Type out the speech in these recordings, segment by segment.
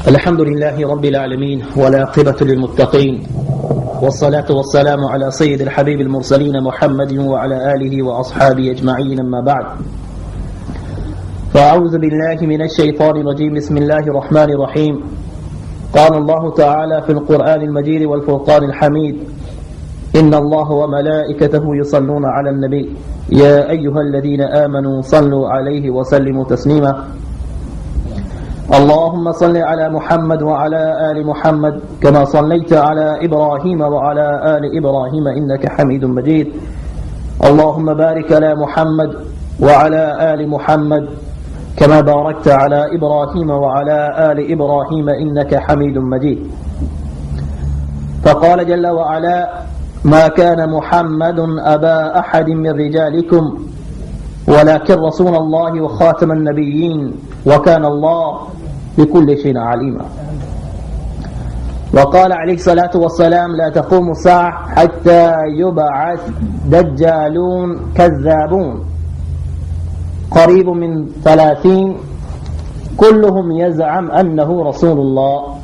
الحمد لله رب العالمين والعاقبة للمتقين والصلاة والسلام على سيد الحبيب المرسلين محمد وعلى آله وأصحابه أجمعين أما بعد فأعوذ بالله من الشيطان الرجيم بسم الله الرحمن الرحيم قال الله تعالى في القرآن المجيد والفرقان الحميد إن الله وملائكته يصلون على النبي يا أيها الذين آمنوا صلوا عليه وسلموا تسليما اللهم صل على محمد وعلى آل محمد كما صليت على إبراهيم وعلى آل إبراهيم إنك حميد مجيد اللهم بارك على محمد وعلى آل محمد كما باركت على إبراهيم وعلى آل إبراهيم إنك حميد مجيد فقال جل وعلا ما كان محمد أبا أحد من رجالكم ولكن رسول الله وخاتم النبيين وكان الله بكل شيء عليما وقال عليه الصلاة والسلام لا تقوم الساعة حتى يبعث دجالون كذابون قريب من 30 كلهم يزعم أنه رسول الله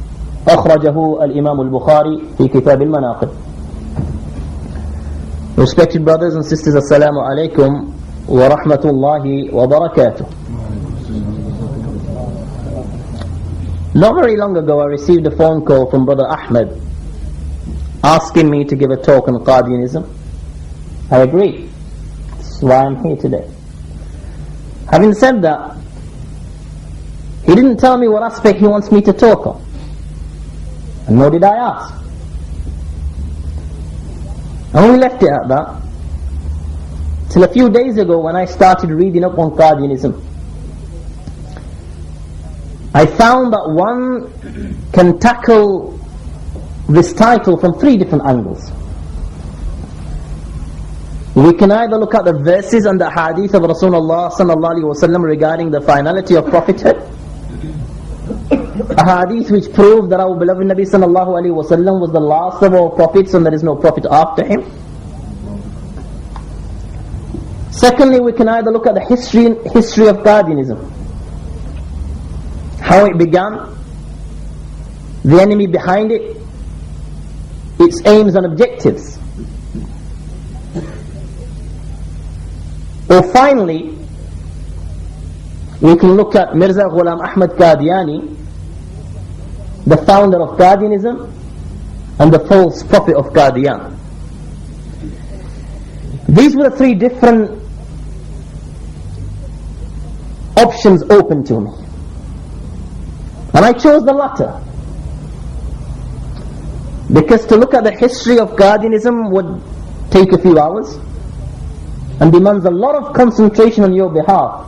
أخرجه الإمام البخاري في كتاب المناقب. Respected brothers and sisters, Assalamu alaikum wa rahmatullahi wa barakatuh. Not very long ago I received a phone call from Brother Ahmed asking me to give a talk on Qadianism. I agreed. That's why I'm here today. Having said that, he didn't tell me what aspect he wants me to talk on, and nor did I ask. I only left it at that till a few days ago when I started reading up on Qadianism. I found that one can tackle this title from 3 different angles. We can either look at the verses and the hadith of Rasulullah sallallahu alaihi wasallam regarding the finality of prophethood, a hadith which proved that our beloved Nabi sallallahu alaihi wasallam was the last of all prophets and there is no prophet after him. Secondly, we can either look at the history of Qadianism, how it began, the enemy behind it, its aims and objectives. Or finally, we can look at Mirza Ghulam Ahmad Qadiani, the founder of Qadianism and the false prophet of Qadian. These were the 3 different options open to me, and I chose the latter because to look at the history of Qadianism would take a few hours and demands a lot of concentration on your behalf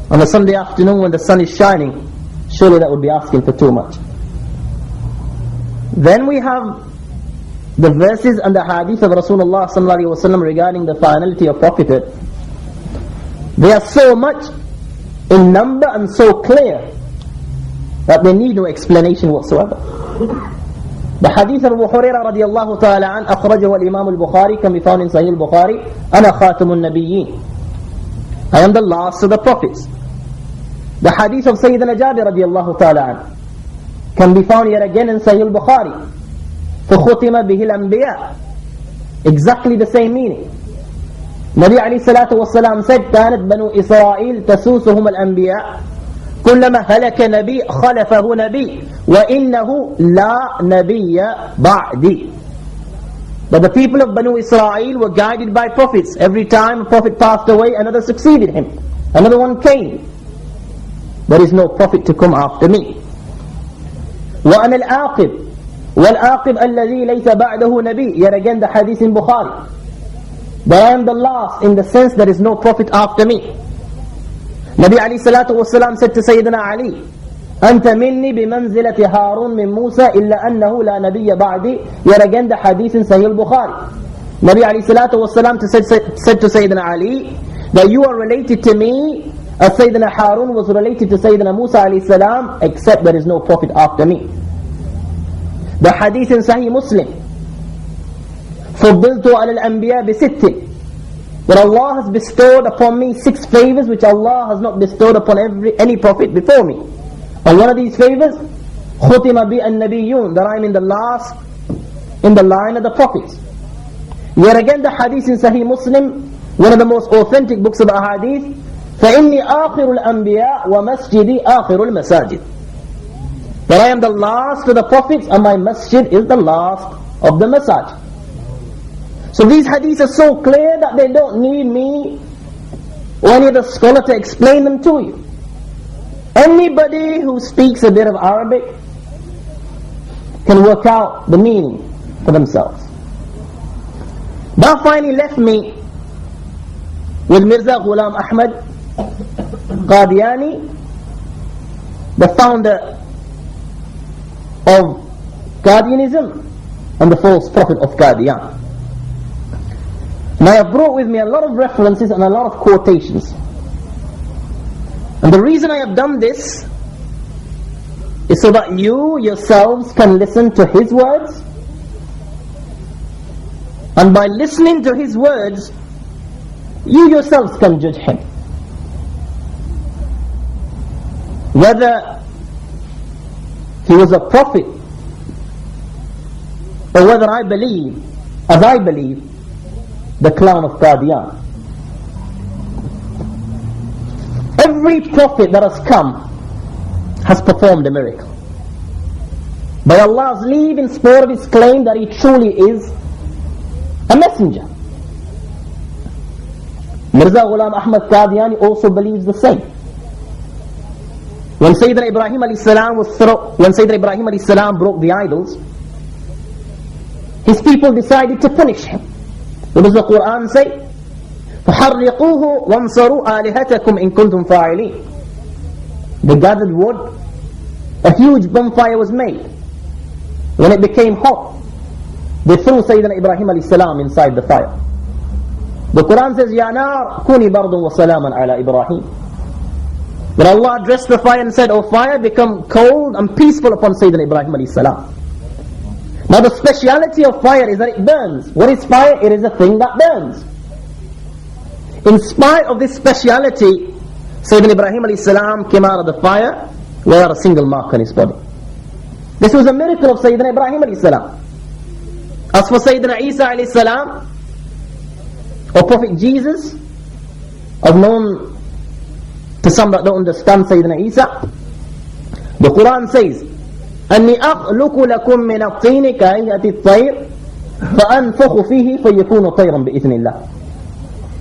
on a Sunday afternoon when the sun is shining. Surely that would be asking for too much. Then we have the verses and the hadith of Rasulullah sallallahu alaihi wasallam regarding the finality of prophethood. They are so much in number and so clear that they need no explanation whatsoever. The hadith of Abu Hurairah radiyallahu ta'ala an akhrajahu al-Imam al-Bukhari can be found in Sahih al-Bukhari. Ana khatamun nabiyyin, I am the last of the prophets. The hadith of Sayyidina Jabir radiyallahu ta'ala an can be found yet again in Sahih al-Bukhari. فَخُتِمَ بِهِ الْأَنْبِيَاءِ, exactly the same meaning. Nabi alayhi salatu wasalam said كانت بنو إسرائيل تسوسهم الأنبياء كلما هلك نبي خلفه نبي وإنه لا نبي بعدي. But the people of Banu Israel were guided by prophets. Every time a prophet passed away, another succeeded him, another one came. There is no prophet to come after me. وأنا العاقب والعاقب الذي ليس بعده نبي. Yet again the hadith in Bukhari, that I am the last in the sense there is no prophet after me. Nabi alayhi salatu wasalam said to Sayyidina Ali, أنت مني بمنزلة هارون من موسى إلا أنه لا نبي بعدي. Yet again the hadith in Sahih al-Bukhari. Nabi alayhi salatu wasalam said to Sayyidina Ali that you are related to me as Sayyidina Harun was related to Sayyidina Musa alayhi salam, except there is no prophet after me. The hadith in Sahih Muslim, فضلت على الأنبياء بست, that Allah has bestowed upon me 6 favors which Allah has not bestowed upon any prophet before me. And one of these favors خُتِمَ بِي النَّبِيُّونَ, that I am in the last, in the line of the prophets. Yet again the hadith in Sahih Muslim, one of the most authentic books of ahadith, فَإِنِّي آخِرُ الْأَنْبِيَاءِ وَمَسْجِدِي آخِرُ الْمَسَاجِدِ, that I am the last of the prophets and my masjid is the last of the masajid. So these hadiths are so clear that they don't need me or any other scholar to explain them to you. Anybody who speaks a bit of Arabic can work out the meaning for themselves. That finally left me with Mirza Ghulam Ahmad Qadiani, the founder of Qadianism and the false prophet of Qadian. And I have brought with me a lot of references and a lot of quotations. And the reason I have done this is so that you yourselves can listen to his words, and by listening to his words you yourselves can judge him, whether he was a prophet or whether I believe, as I believe, the clown of Qadian. Every prophet that has come has performed a miracle. By Allah's leave, in support of his claim that he truly is a messenger. Mirza Ghulam Ahmad Qadiani also believes the same. When Sayyidina Ibrahim alayhi salam broke the idols, his people decided to punish him. What does the Quran say? فَحَرِّقُوهُ وَانْصَرُوا آلِهَتَكُمْ إِن كُنْتُمْ فَاعِلِينَ. They gathered wood, a huge bonfire was made. When it became hot, they threw Sayyidina Ibrahim alayhi salam inside the fire. The Quran says, يَا نَارْ كُونِي بَرْضٌ وَسَلَامًا عَلَى إِبْرَاهِيمَ. But Allah addressed the fire and said, O fire, become cold and peaceful upon Sayyidina Ibrahim alayhi salam. Now the speciality of fire is that it burns. What is fire? It is a thing that burns. In spite of this speciality, Sayyidina Ibrahim alayhi salam came out of the fire without a single mark on his body. This was a miracle of Sayyidina Ibrahim alayhi salam. As for Sayyidina Isa alayhi salam, or Prophet Jesus, as known to some that don't understand Sayyidina Isa, the Quran says, أَنِّي أَخْلُقُ لَكُم مِّنَ الطِّينِ كَهَيْئَةِ الطَّيْرِ فَأَنفُخُ فِيهِ فَيَكُونُ طَيْرًا بِإِذْنِ اللَّهِ.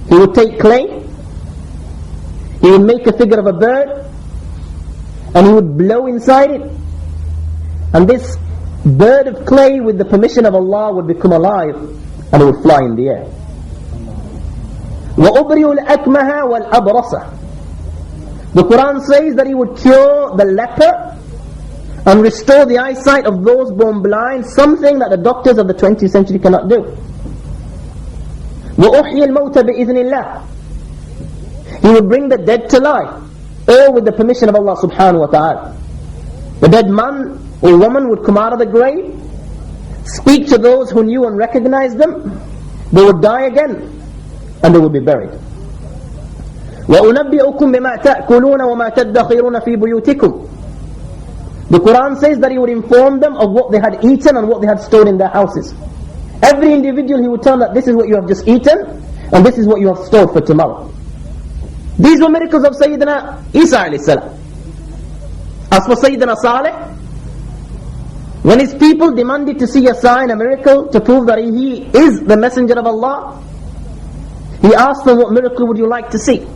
He would take clay, he would make a figure of a bird, and he would blow inside it, and this bird of clay, with the permission of Allah, would become alive and it would fly in the air. وَأُبْرِئُ الْأَكْمَهَ وَالْأَبْرَصَ. The Quran says that he would cure the leper and restore the eyesight of those born blind, something that the doctors of the 20th century cannot do. وَأُحْيِي الْمَوْتَ بِإِذْنِ اللَّهِ. He would bring the dead to life, all with the permission of Allah subhanahu wa ta'ala. The dead man or woman would come out of the grave, speak to those who knew and recognized them, they would die again, and they would be buried. وَأُنَبِّئُكُمْ بِمَا تَأْكُلُونَ وَمَا تَدَّخِرُونَ فِي بُيُوتِكُمْ. The Quran says that he would inform them of what they had eaten and what they had stored in their houses. Every individual, he would tell them that this is what you have just eaten and this is what you have stored for tomorrow. These were miracles of Sayyidina Isa alayhi salam. As for Sayyidina Saleh, when his people demanded to see a sign, a miracle, to prove that he is the messenger of Allah, he asked them, what miracle would you like to see?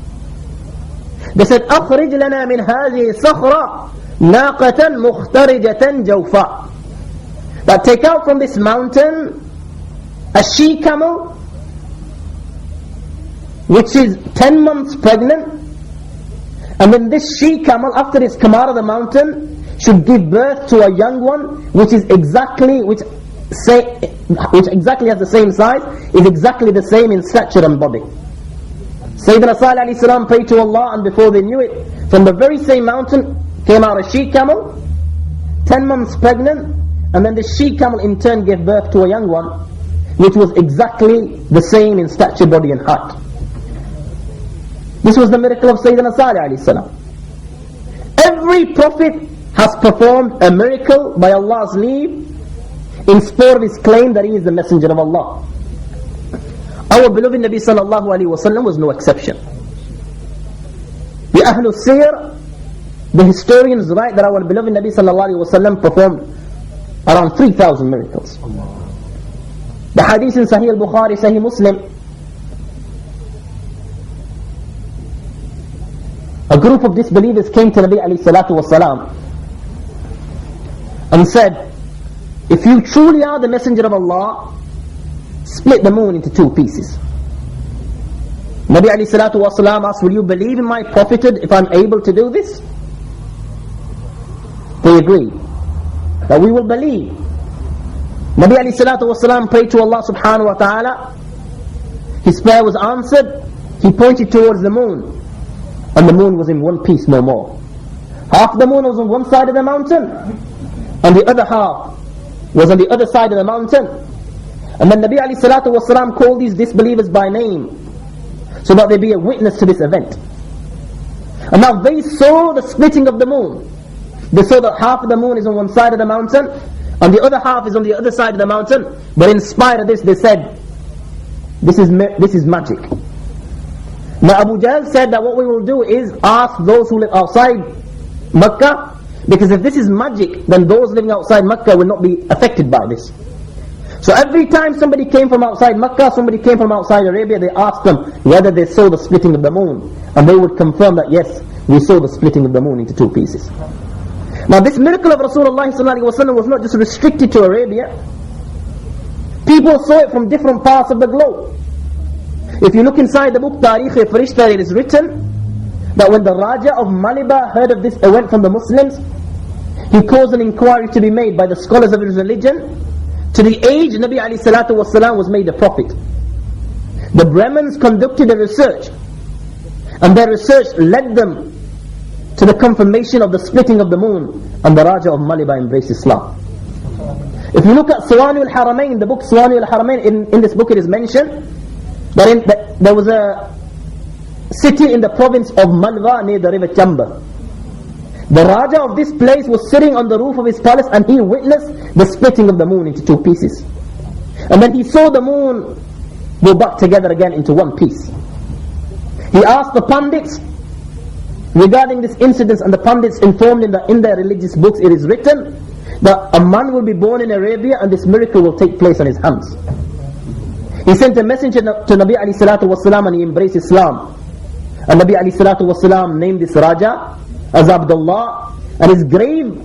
They said, أخرج لنا من هذه الصخرة ناقة مخترجة جوفاء. That take out from this mountain a she-camel which is 10 months pregnant, and then this she-camel, after it's come out of the mountain, should give birth to a young one which exactly has the same size, is exactly the same in stature and body. Sayyidina Salih alayhi salam prayed to Allah, and before they knew it, from the very same mountain came out a she-camel, 10 months pregnant, and then the she-camel in turn gave birth to a young one which was exactly the same in stature, body and height. This was the miracle of Sayyidina Salih alayhi salam. Every prophet has performed a miracle by Allah's leave in support of his claim that he is the messenger of Allah. Our beloved Nabi sallallahu alaihi wasallam was no exception. The Ahlul Siyar, the historians write that our beloved Nabi sallallahu alaihi wasallam performed around 3,000 miracles. The hadith in Sahih al-Bukhari, Sahih Muslim, a group of disbelievers came to Nabi alayhi salatu wasalam and said, if you truly are the messenger of Allah, split the moon into two pieces. Nabi alayhi salatu wasalam asked, will you believe in my prophethood if I'm able to do this? They agreed that we will believe. Nabi alayhi salatu wasalam prayed to Allah subhanahu wa ta'ala. His prayer was answered. He pointed towards the moon, and the moon was in one piece, no more. Half the moon was on one side of the mountain, and the other half was on the other side of the mountain. And then Nabi alayhi salatu wasalam called these disbelievers by name, so that they be a witness to this event. And now they saw the splitting of the moon. They saw that half of the moon is on one side of the mountain, and the other half is on the other side of the mountain. But in spite of this, they said, this is magic. Now Abu Jahl said that what we will do is ask those who live outside Mecca, because if this is magic, then those living outside Mecca will not be affected by this. So every time somebody came from outside Mecca, somebody came from outside Arabia, they asked them whether they saw the splitting of the moon, and they would confirm that yes, we saw the splitting of the moon into two pieces. Now this miracle of Rasulullah ﷺ was not just restricted to Arabia. People saw it from different parts of the globe. If you look inside the book Tarikh-e-Farishta, it is written that when the Raja of Maliba heard of this event from the Muslims, he caused an inquiry to be made by the scholars of his religion. To the age Nabi alayhi salatu wasalam was made a prophet. The Brahmins conducted a research, and their research led them to the confirmation of the splitting of the moon, and the Raja of Maliba embraced Islam. If you look at Suwani al-Haramain, the book Suwani al-Haramain, in this book it is mentioned that there was a city in the province of Malwa near the river Chamba. The Raja of this place was sitting on the roof of his palace, and he witnessed the splitting of the moon into two pieces. And then he saw the moon go back together again into one piece. He asked the Pandits regarding this incident, and the Pandits informed him that in their religious books it is written that a man will be born in Arabia and this miracle will take place on his hands. He sent a messenger to Nabi alayhi salatu wasalam, and he embraced Islam. And Nabi alayhi salatu wasalam named this Raja as Abdullah, and his grave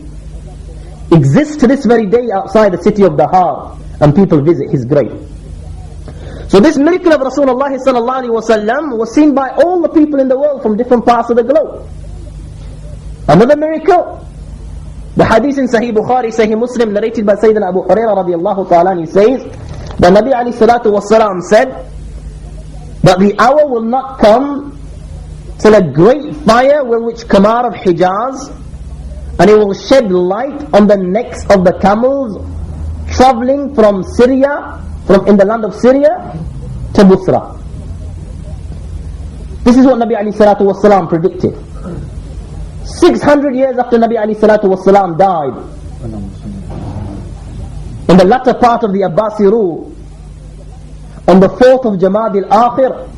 exists to this very day outside the city of Dahar, and people visit his grave. So this miracle of Rasulullah sallallahu alaihi wasallam was seen by all the people in the world from different parts of the globe. Another miracle, the hadith in Sahih Bukhari, Sahih Muslim, narrated by Sayyidina Abu Hurairah radiallahu ta'ala, he says that Nabi alayhi salatu wasalam said that the hour will not come till a great fire will which come out of Hijaz, and it will shed light on the necks of the camels travelling from Syria, from in the land of Syria to Busra. This is what Nabi alayhi salatu wasalam predicted. 600 years after Nabi alayhi salatu wasalam died, in the latter part of the Abbasi rule, on the 4th of Jama'at al-Akhir,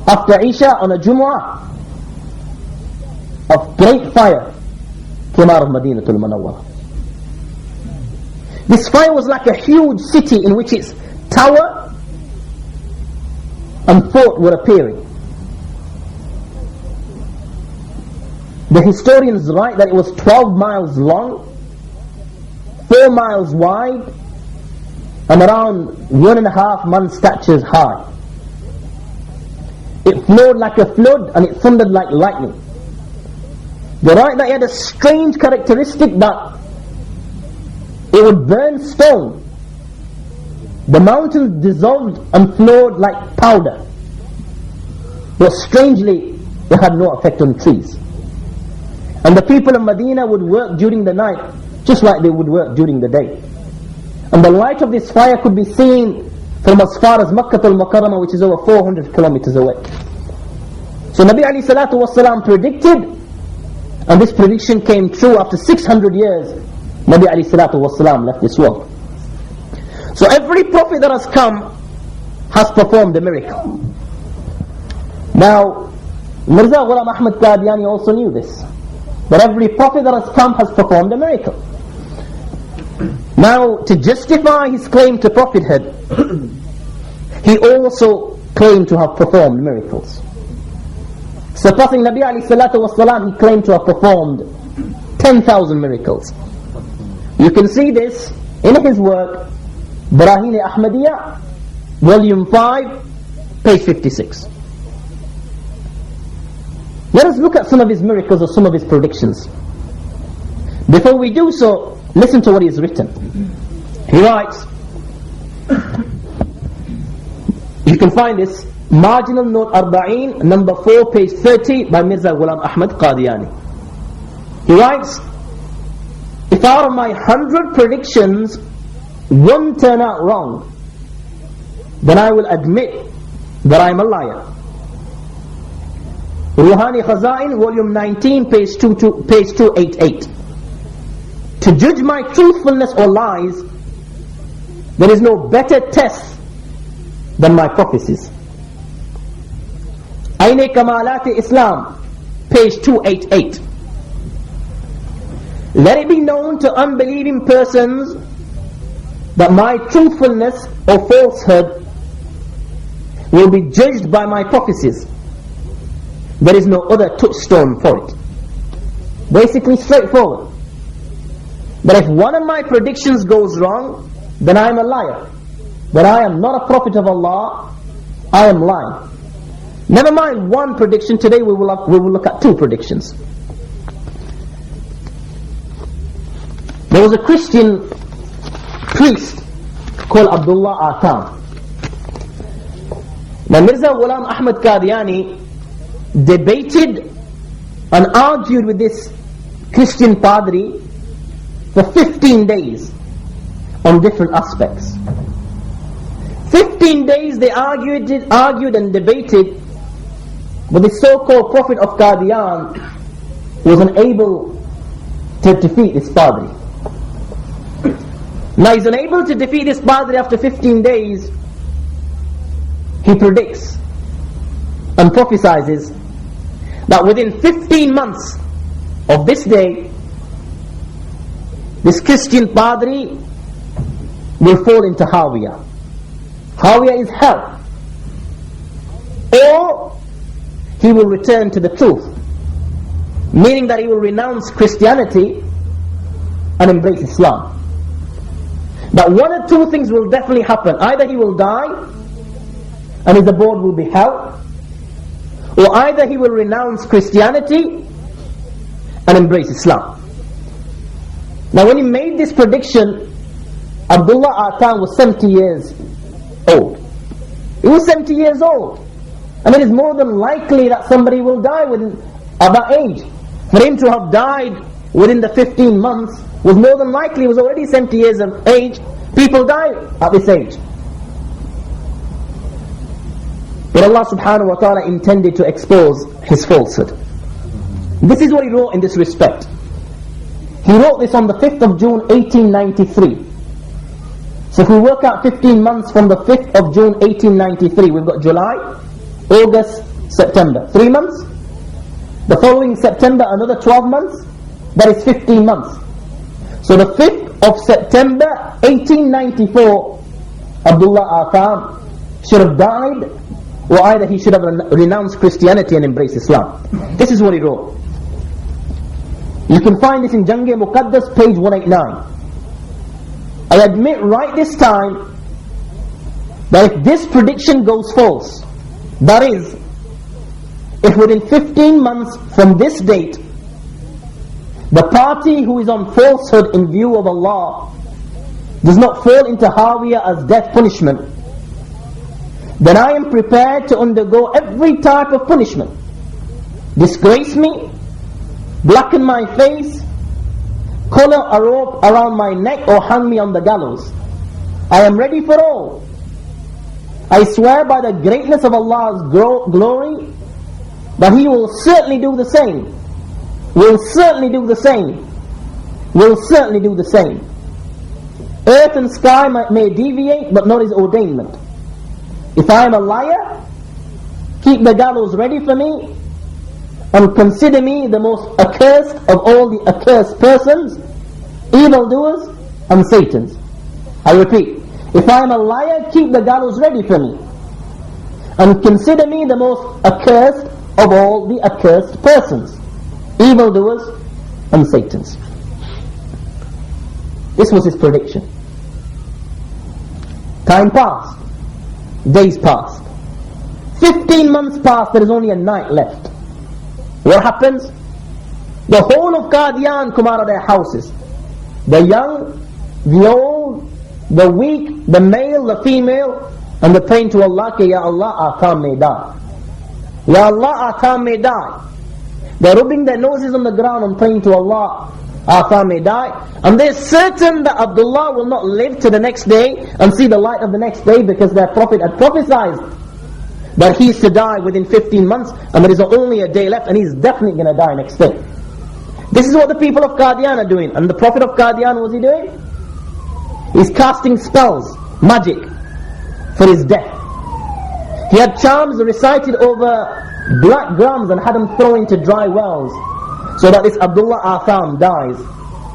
after Isha on a Jumu'ah, of great fire came out of Madinatul Munawwarah. This fire was like a huge city in which its tower and fort were appearing. The historians write that it was 12 miles long, 4 miles wide, and around 1.5 man's statures high. It flowed like a flood, and it thundered like lightning. They write that it had a strange characteristic that it would burn stone. The mountains dissolved and flowed like powder, but strangely it had no effect on trees. And the people of Medina would work during the night just like they would work during the day. And the light of this fire could be seen from as far as Makkah al-Mukarramah, which is over 400 kilometers away. So Nabi alayhi salatu wasalam predicted And this prediction came true after 600 years. Nabi alayhi salatu wasalam left this world. So every prophet that has come has performed a miracle. Now, Mirza Ghulam Ahmad Qadiani also knew this. That every prophet that has come has performed a miracle. Now, to justify his claim to prophethood, he also claimed to have performed miracles. Surpassing Nabi alayhi salatu wasalam, he claimed to have performed 10,000 miracles. You can see this in his work, Barahin Ahmadiyya, volume 5, page 56. Let us look at some of his miracles or some of his predictions. Before we do so, listen to what he has written. He writes, you can find this, marginal note 40, number 4, page 30, by Mirza Ghulam Ahmad Qadiani. He writes, if out of my 100 predictions, one turn out wrong, then I will admit that I am a liar. Ruhani Khazain, volume 19, page 288. To judge my truthfulness or lies, there is no better test than my prophecies. Aine Kamalat Islam, page 288. Let it be known to unbelieving persons that my truthfulness or falsehood will be judged by my prophecies. There is no other touchstone for it. Basically straightforward. That if one of my predictions goes wrong, then I am a liar. That I am not a prophet of Allah, I am lying. Never mind one prediction, today we will look at two predictions. There was a Christian priest called Abdullah Atam. Now Mirza Ghulam Ahmad Qadiani debated and argued with this Christian padri for 15 days on different aspects. 15 days they argued and debated, but the so-called prophet of Qadian was unable to defeat this padri. Now he's unable to defeat this padri after 15 days. He predicts and prophesizes that within 15 months of this day, this Christian padri will fall into Hawiyah. Hawiyah is hell. Or he will return to the truth, meaning that he will renounce Christianity and embrace Islam. But one or two things will definitely happen. Either he will die and his abode will be hell, or either he will renounce Christianity and embrace Islam. Now when he made this prediction, Abdullah Atam was 70 years old. He was 70 years old. And it is more than likely that somebody will die within that age. For him to have died within the 15 months was more than likely. He was already 70 years of age. People die at this age. But Allah subhanahu wa ta'ala intended to expose his falsehood. This is what he wrote in this respect. He wrote this on the 5th of June 1893. So if we work out 15 months from the 5th of June 1893, we've got July, August, September. 3 months. The following September, another 12 months. That is 15 months. So the 5th of September 1894, Abdullah Atam should have died, or either he should have renounced Christianity and embraced Islam. This is what he wrote. You can find this in Jange Muqaddas, page 189. I admit right this time that if this prediction goes false, that is, if within 15 months from this date, the party who is on falsehood in view of Allah does not fall into Hawiyah as death punishment, then I am prepared to undergo every type of punishment. Disgrace me, blacken my face, collar a rope around my neck, or hang me on the gallows. I am ready for all. I swear by the greatness of Allah's glory that He will certainly do the same. will certainly do the same. Will certainly do the same. Earth and sky may deviate, but not his ordainment. If I am a liar, keep the gallows ready for me, and consider me the most accursed of all the accursed persons, evildoers and Satans. I repeat, if I am a liar, keep the gallows ready for me, and consider me the most accursed of all the accursed persons, evildoers and Satans. This was his prediction. Time passed. Days passed. 15 months passed, there is only a night left. What happens? The whole of Qadian come out of their houses. The young, the old, the weak, the male, the female, and they're praying to Allah, Ya Allah, our town may die. Ya Allah, our town may die. They're rubbing their noses on the ground and praying to Allah, our town may die. And they're certain that Abdullah will not live to the next day and see the light of the next day, because their Prophet had prophesied that he is to die within 15 months, and there is only a day left, and he's definitely going to die next day. This is what the people of Qadian are doing. And the Prophet of Qadian, what was he doing? He's casting spells, magic, for his death. He had charms recited over black grams and had them thrown into dry wells, so that this Abdullah Atham dies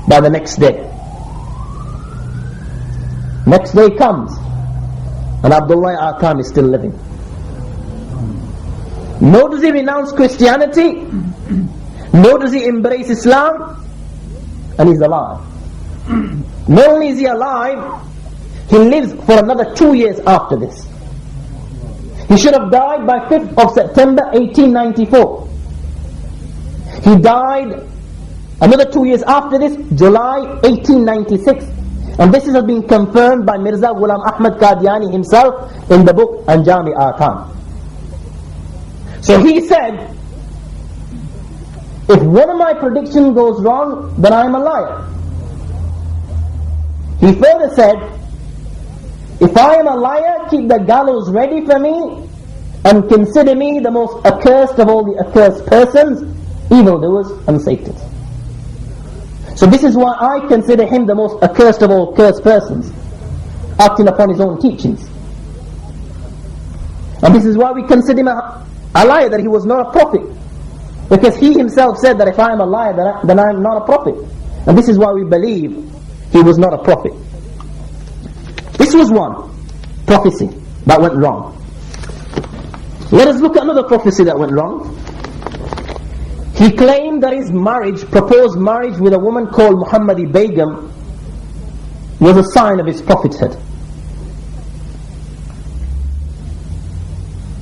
by the next day. Next day comes, and Abdullah Atham is still living. Nor does he renounce Christianity, nor does he embrace Islam, and he's alive. Not only is he alive, he lives for another 2 years after this. He should have died by 5th of September 1894. He died another 2 years after this, July 1896. And this has been confirmed by Mirza Ghulam Ahmad Qadiani himself in the book Anjami Atam. So he said, if one of my predictions goes wrong, then I am a liar. He further said, if I am a liar, keep the gallows ready for me, and consider me the most accursed of all the accursed persons, evildoers and Satans. So this is why I consider him the most accursed of all cursed persons, acting upon his own teachings. And this is why we consider him a liar, that he was not a prophet. Because he himself said that if I am a liar, then I am not a prophet. And this is why we believe he was not a prophet. This was one prophecy that went wrong. Let us look at another prophecy that went wrong. He claimed that his marriage, proposed marriage with a woman called Muhammadi Begum, was a sign of his prophethood.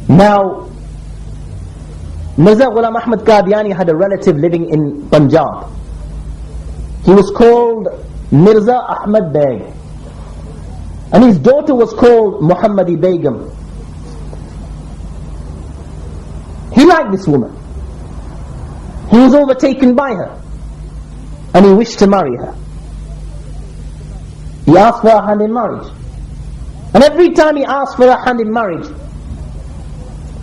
Now, Mirza Ghulam Ahmad Qadiani had a relative living in Punjab. He was called Mirza Ahmad Beg, and his daughter was called Muhammadi Begum. He liked this woman. He was overtaken by her, and he wished to marry her. He asked for her hand in marriage, and every time he asked for her hand in marriage,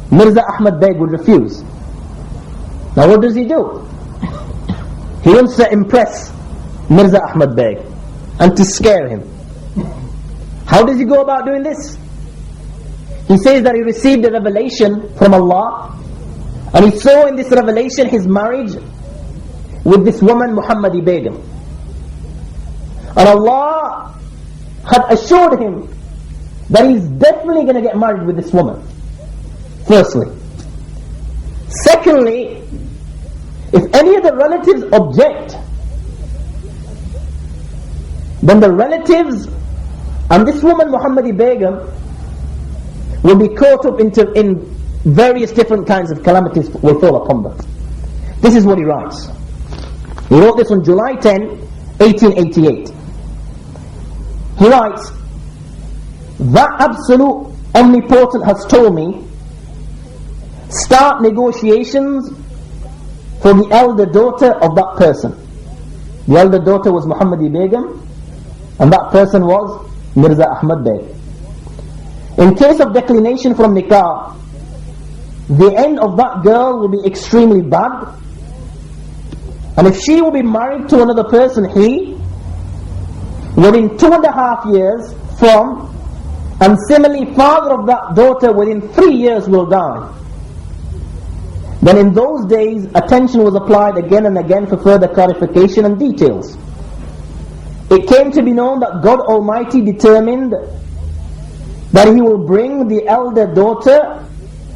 Mirza Ahmad Beg would refuse. Now what does he do? He wants to impress Mirza Ahmad Beg and to scare him. How does he go about doing this? He says that he received a revelation from Allah, and he saw in this revelation his marriage with this woman Muhammadi Begum. And Allah had assured him that he's definitely going to get married with this woman. Firstly. Secondly, if any of the relatives object, then the relatives and this woman Muhammadi Begum will be caught up in various different kinds of calamities will fall upon them. This is what he writes. He wrote this on July 10, 1888. He writes, that absolute omnipotent has told me, start negotiations for the elder daughter of that person. The elder daughter was Muhammadi Begum, and that person was Mirza Ahmad Beg. In case of declination from nikah, the end of that girl will be extremely bad, And if she will be married to another person, he, within 2.5 years from, and similarly father of that daughter within 3 years will die. Then in those days, attention was applied again and again for further clarification and details. It came to be known that God Almighty determined that He will bring the elder daughter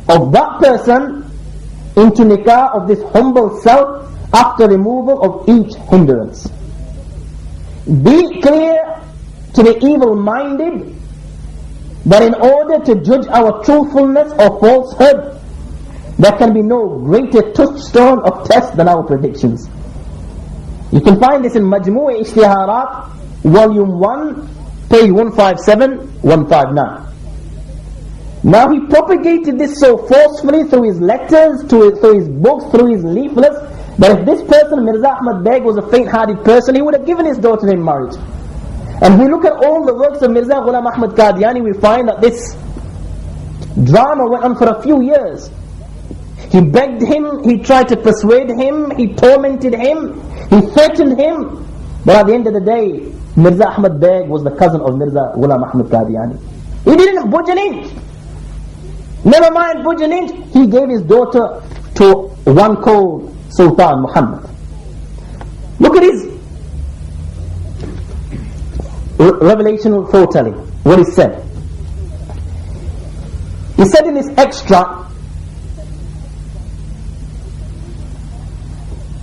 of that person into nikah of this humble self after removal of each hindrance. Be clear to the evil-minded that in order to judge our truthfulness or falsehood, there can be no greater touchstone of test than our predictions. You can find this in Majmu' Ishtiharat, Volume 1, page 157, 159. Now he propagated this so forcefully through his letters, through his books, through his leaflets, that if this person, Mirza Ahmad Beg, was a faint-hearted person, he would have given his daughter in marriage. And if we look at all the works of Mirza Ghulam Ahmad Qadiani, we find that this drama went on for a few years. He begged him, he tried to persuade him, he tormented him, he threatened him. But at the end of the day, Mirza Ahmad Beg was the cousin of Mirza Ghulam Ahmad Qadiani. He didn't budge an inch. Never mind budge an inch, he gave his daughter to one called Sultan Muhammad. Look at his revelational foretelling, what he said. He said in this extract,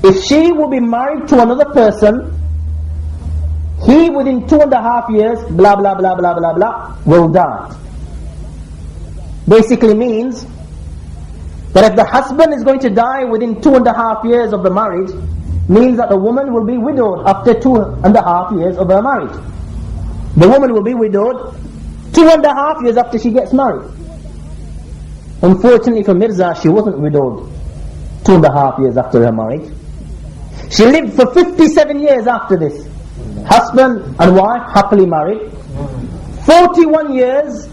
if she will be married to another person, he within 2.5 years, blah blah blah blah blah blah, will die. Basically means that if the husband is going to die within 2.5 years of the marriage, means that the woman will be widowed after 2.5 years of her marriage. The woman will be widowed 2.5 years after she gets married. Unfortunately for Mirza, she wasn't widowed 2.5 years after her marriage. She lived for 57 years after this. Husband and wife happily married. 41 years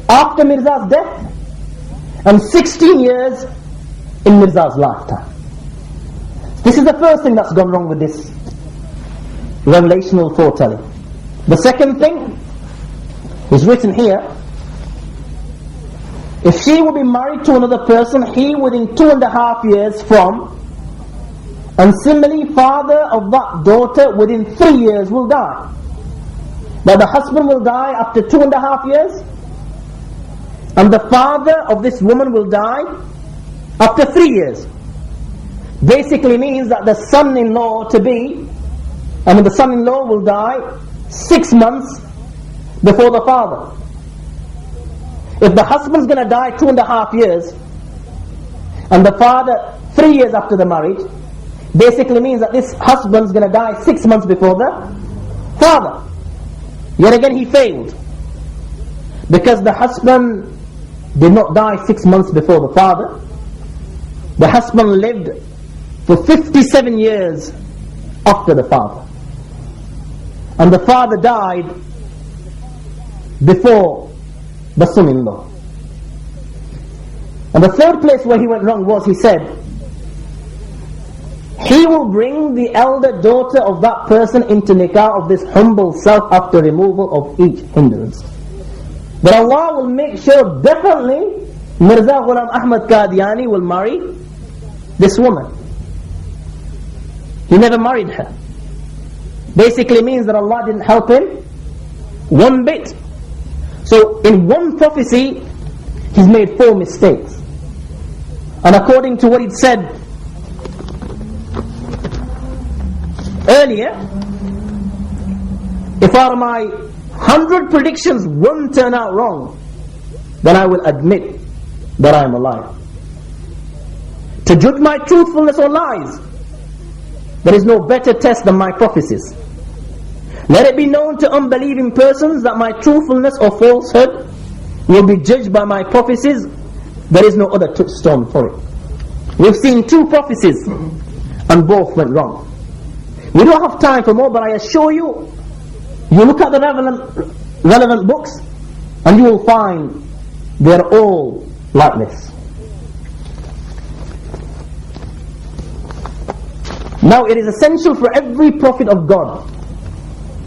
after Mirza's death, and 16 years in Mirza's lifetime. This is the first thing that's gone wrong with this revelational foretelling. The second thing is written here: if she will be married to another person, he within 2.5 years from, and similarly father of that daughter within 3 years will die. Now the husband will die after 2.5 years, and the father of this woman will die after 3 years. Basically means that the son-in-law the son-in-law will die 6 months before the father. If the husband's going to die 2.5 years, and the father 3 years after the marriage, basically means that this husband's going to die 6 months before the father. Yet again he failed, because the husband did not die 6 months before the father. The husband lived for 57 years after the father, and the father died before the son-in-law. And the third place where he went wrong was, he said, he will bring the elder daughter of that person into nikah of this humble self after removal of each hindrance. But Allah will make sure definitely Mirza Ghulam Ahmad Qadiani will marry this woman. He never married her. Basically means that Allah didn't help him one bit. So in one prophecy, he's made 4 mistakes. And according to what he'd said earlier, if out of my 100 predictions one turn out wrong, then I will admit that I am a liar. To judge my truthfulness or lies, there is no better test than my prophecies. Let it be known to unbelieving persons that my truthfulness or falsehood will be judged by my prophecies. There is no other touchstone for it. We've seen 2 prophecies and both went wrong. We don't have time for more, but I assure you, you look at the relevant books and you will find they're all like this. Now it is essential for every prophet of God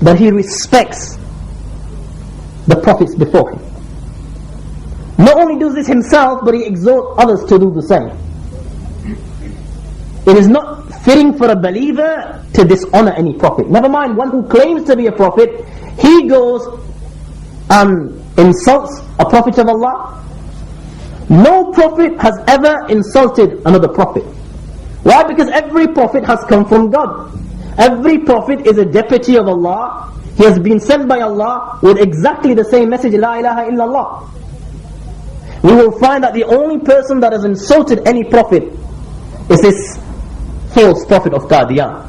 that he respects the prophets before him. Not only does this himself, but he exhorts others to do the same. It is not fitting for a believer to dishonor any prophet. Never mind one who claims to be a prophet, he goes and insults a prophet of Allah. No prophet has ever insulted another prophet. Why? Because every prophet has come from God. Every prophet is a deputy of Allah. He has been sent by Allah with exactly the same message, La ilaha illallah. We will find that the only person that has insulted any prophet is this false prophet of Qadiani.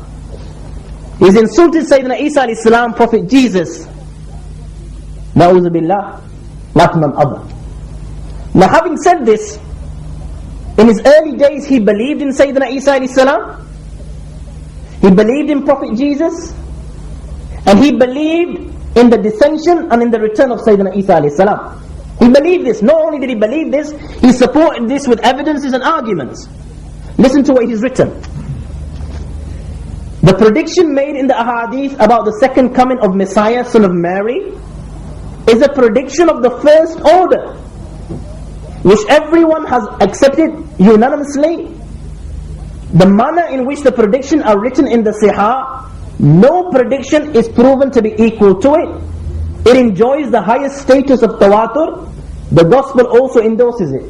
He's insulted Sayyidina Isa alayhi salam, Prophet Jesus, Na'udhu billah, like none other. Now having said this, in his early days he believed in Sayyidina Isa alayhi salam, he believed in Prophet Jesus, and he believed in the descension and in the return of Sayyidina Isa alayhi salam. He believed this. Not only did he believe this, he supported this with evidences and arguments. Listen to what he's written. The prediction made in the ahadith about the second coming of Messiah, son of Mary, is a prediction of the first order, which everyone has accepted unanimously. The manner in which the prediction are written in the Sihah, no prediction is proven to be equal to it. It enjoys the highest status of tawatur. The Gospel also endorses it.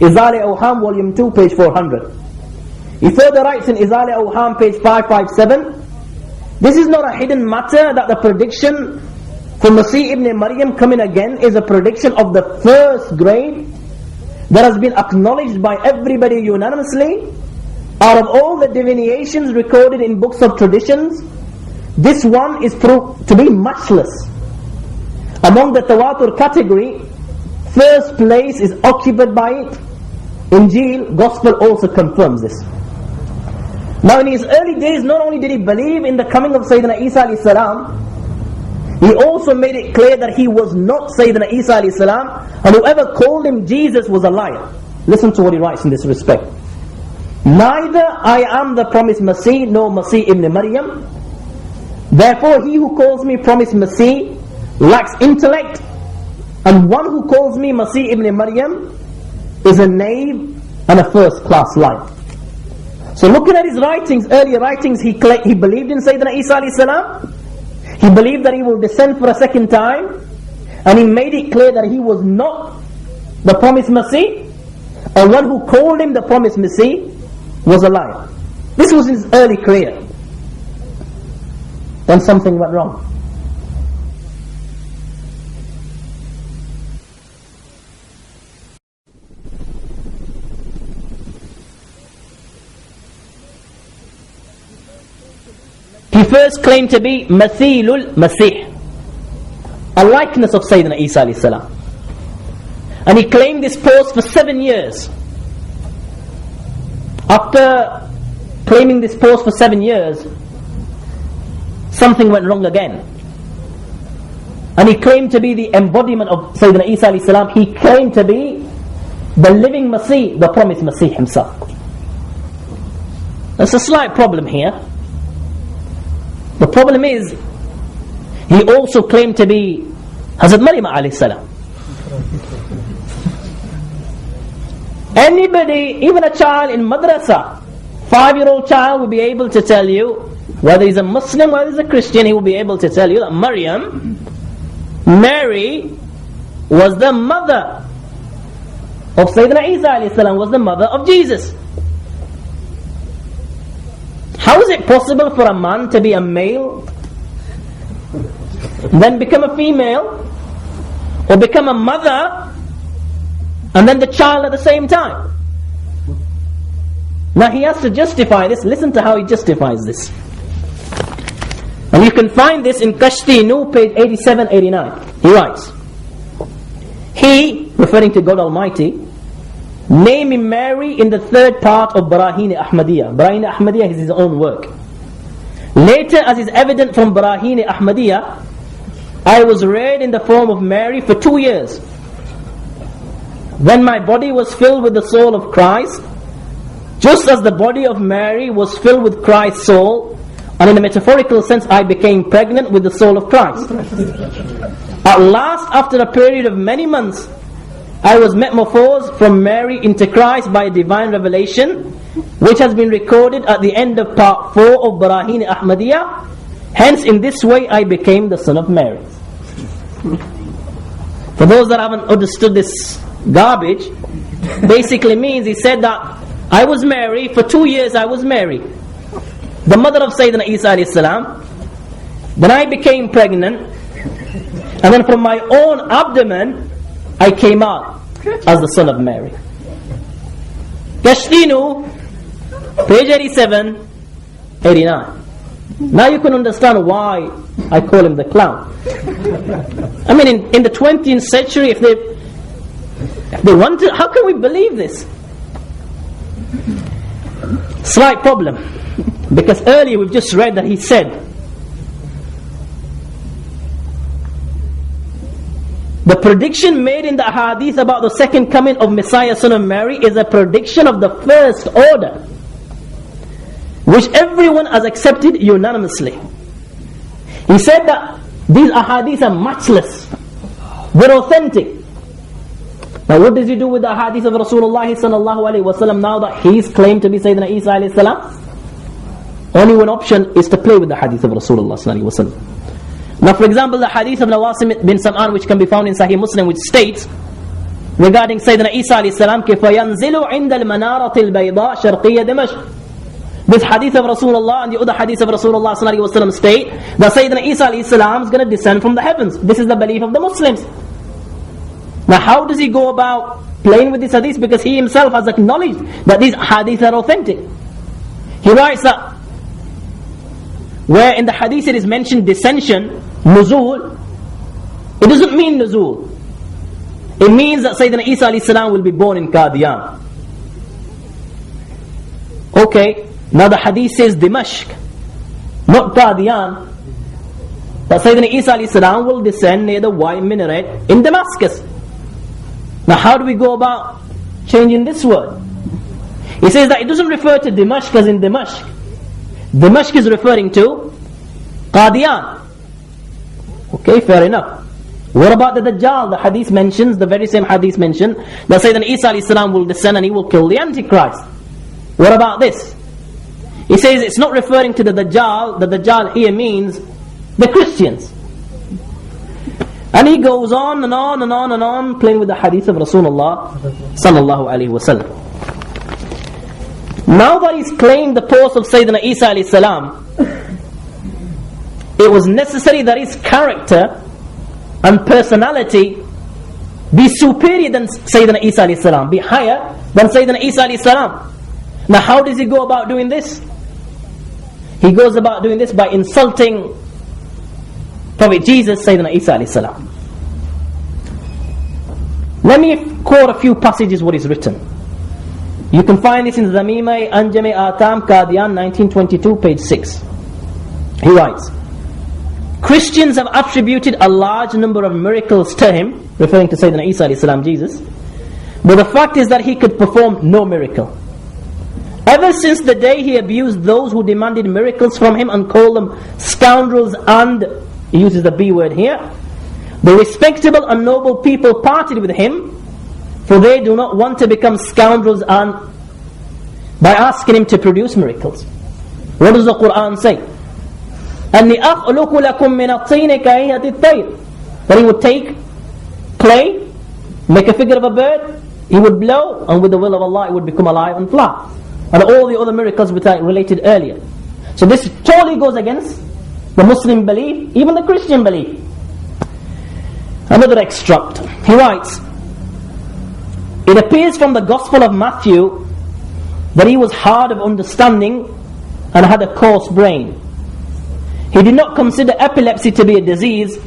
Izale Awham, volume 2, page 400. He further writes in Izale Awham, page 557, this is not a hidden matter that the prediction for Masih ibn Maryam coming again is a prediction of the first grade that has been acknowledged by everybody unanimously. Out of all the divinations recorded in books of traditions, this one is proved to be matchless. Among the tawatur category, first place is occupied by it. Injil, Gospel also confirms this. Now in his early days, not only did he believe in the coming of Sayyidina Isa alayhi salam, he also made it clear that he was not Sayyidina Isa alayhi salam, and whoever called him Jesus was a liar. Listen to what he writes in this respect. Neither I am the promised Masih, nor Masih ibn Maryam. Therefore he who calls me promised Masih lacks intellect, and one who calls me Masih ibn Maryam is a knave and a first class liar. So looking at his writings, earlier writings, he believed in Sayyidina Isa alayhi salam. He believed that he will descend for a second time, and he made it clear that he was not the promised Masih, and one who called him the promised Masih was a liar. This was his early career. Then something went wrong. He first claimed to be Mathilul Masih, a likeness of Sayyidina Isa alayhi salam. And he claimed this post for 7 years. After claiming this post for 7 years, something went wrong again. And he claimed to be the embodiment of Sayyidina Isa alayhi salam. He claimed to be the living Masih, the promised Masih himself. There's a slight problem here. The problem is, he also claimed to be Hazrat Maryam alayhi salam. Anybody, even a child in madrasa, 5-year-old child will be able to tell you, whether he's a Muslim, whether he's a Christian, he will be able to tell you that Mary was the mother of Sayyidina Isa alayhi salam, was the mother of Jesus. How is it possible for a man to be a male, then become a female, or become a mother, and then the child at the same time? Now he has to justify this. Listen to how he justifies this. And you can find this in Kashtinu, page 87-89. He writes, he, referring to God Almighty, naming Mary in the third part of Barahin Ahmadiyya. Barahin Ahmadiyya is his own work. Later, as is evident from Barahin Ahmadiyya, I was reared in the form of Mary for 2 years. When my body was filled with the soul of Christ, Just as the body of Mary was filled with Christ's soul, and in a metaphorical sense I became pregnant with the soul of Christ. At last, after a period of many months, I was metamorphosed from Mary into Christ by a divine revelation, which has been recorded at the end of part 4 of Barahin Ahmadiyya. Hence, in this way I became the son of Mary. For those that haven't understood this garbage, basically means he said that I was Mary, for 2 years I was Mary, the mother of Sayyidina Isa alayhi salam. Then I became pregnant, and then from my own abdomen I came out as the son of Mary. Kashtinu, page 87, 89. Now you can understand why I call him the clown. I mean, in the 20th century, if they want to, how can we believe this? Slight problem, because earlier we've just read that he said the prediction made in the hadith about the second coming of Messiah, son of Mary, is a prediction of the first order, which everyone has accepted unanimously. He said that these ahadith are matchless, they're authentic. Now what does he do with the ahadith of Rasulullah sallallahu alaihi wasallam now that he's claimed to be Sayyidina Isa alayhi salam? Only one option is to play with the hadith of Rasulullah sallallahu alaihi wasallam. Now for example, the hadith of Nawasim bin Sam'an, which can be found in Sahih Muslim, which states regarding Sayyidina Isa alayhi salam, كيف ينزل عند المنارة البيضاء شرقية دمشق. This hadith of Rasulullah and the other hadith of Rasulullah sallallahu alaihi wasallam state that Sayyidina Isa alayhi salam is going to descend from the heavens. This is the belief of the Muslims. Now how does he go about playing with this hadith? Because he himself has acknowledged that these hadith are authentic. He writes that where in the hadith it is mentioned descension, nuzul, it doesn't mean nuzul. It means that Sayyidina Isa alayhi salam will be born in Qadiani. Okay, now the hadith says Dimashq, not Qadiani. That Sayyidina Isa alayhi salam will descend near the white minaret in Damascus. Now how do we go about changing this word? He says that it doesn't refer to Dimashq as in Dimashq. Dimashq is referring to Qadian. Okay, fair enough. What about the Dajjal? The hadith mentions, the very same hadith mentioned, that Sayyidina Isa alayhi salam will descend and he will kill the Antichrist. What about this? He says it's not referring to the Dajjal. The Dajjal here means the Christians. And he goes on and on and on and on, playing with the hadith of Rasulullah sallallahu alaihi wasallam. Now that he's claimed the post of Sayyidina Isa alayhi salam, it was necessary that his character and personality be superior than Sayyidina Isa alayhi salam, be higher than Sayyidina Isa alayhi salam. Now how does he go about doing this? He goes about doing this by insulting Prophet Jesus, Sayyidina Isa alayhi salam. Let me quote a few passages what is written. You can find this in Zamimai Anjame Atam Qadian 1922 page 6. He writes, Christians have attributed a large number of miracles to him, referring to Sayyidina Isa alayhi salam, Jesus, but the fact is that he could perform no miracle. Ever since the day he abused those who demanded miracles from him and called them scoundrels, and he uses the B word here, the respectable and noble people parted with him, for they do not want to become scoundrels and by asking him to produce miracles. What does the Quran say? أَنِّي أَخْلُقُ لَكُم مِّنَ الطِّينِ كَهَيْئَةِ الطَّيْرِ. That he would take clay, make a figure of a bird, he would blow, and with the will of Allah it would become alive and fly. And all the other miracles which I related earlier. So this totally goes against the Muslim belief, even the Christian belief. Another extract. He writes, it appears from the Gospel of Matthew that he was hard of understanding and had a coarse brain. He did not consider epilepsy to be a disease,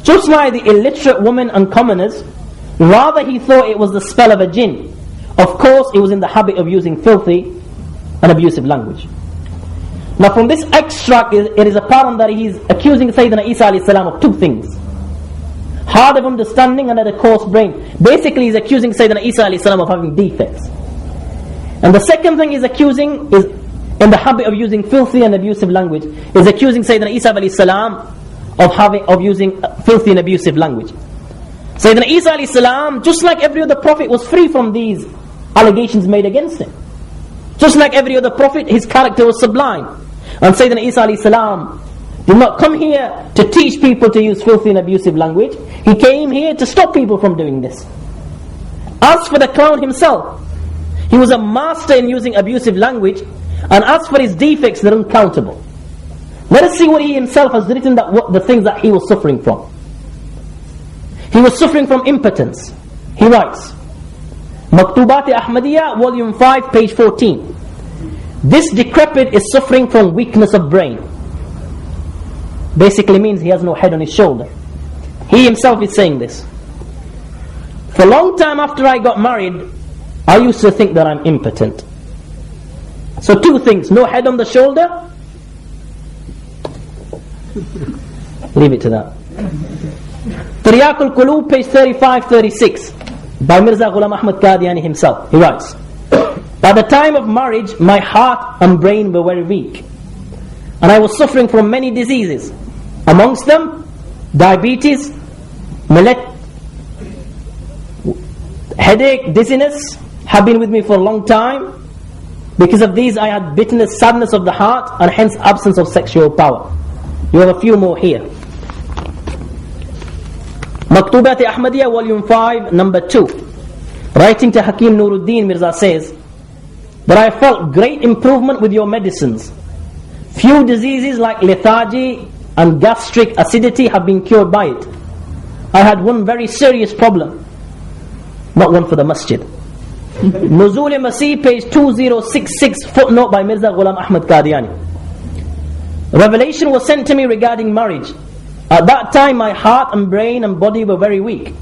just like the illiterate women and commoners. Rather he thought it was the spell of a jinn. Of course he was in the habit of using filthy and abusive language. Now from this extract it is apparent that he is accusing Sayyidina Isa alayhi salam of two things: hard of understanding and had a coarse brain. Basically he's accusing Sayyidina Isa alayhi salam of having defects. And the second thing is accusing, is in the habit of using filthy and abusive language, is accusing Sayyidina Isa alayhi salam of using filthy and abusive language. Sayyidina Isa alayhi salam, just like every other prophet, was free from these allegations made against him. Just like every other prophet, his character was sublime. And Sayyidina Isa alayhi salam did not come here to teach people to use filthy and abusive language. He came here to stop people from doing this. As for the clown himself, he was a master in using abusive language, and as for his defects, they're uncountable. Let us see what he himself has written, the things that he was suffering from. He was suffering from impotence. He writes, Maktubat Ahmadiyya, volume 5, page 14. This decrepit is suffering from weakness of brain. Basically means he has no head on his shoulder. He himself is saying this. For a long time after I got married, I used to think that I'm impotent. So two things: no head on the shoulder. Leave it to that. Tiryaqul Qulub, page 35-36, by Mirza Ghulam Ahmad Qadiani himself. He writes, by the time of marriage, my heart and brain were very weak, and I was suffering from many diseases. Amongst them, diabetes, headache, dizziness have been with me for a long time. Because of these, I had bitterness, sadness of the heart, and hence absence of sexual power. You have a few more here. Maktubat Ahmadiyya, volume 5, number 2. Writing to Hakim Nuruddin, Mirza says that I felt great improvement with your medicines. Few diseases like lethargy and gastric acidity have been cured by it. I had one very serious problem. Not one for the masjid. Nuzul Masih, page 2066, footnote by Mirza Ghulam Ahmad Qadiani. Revelation was sent to me regarding marriage. At that time my heart and brain and body were very weak.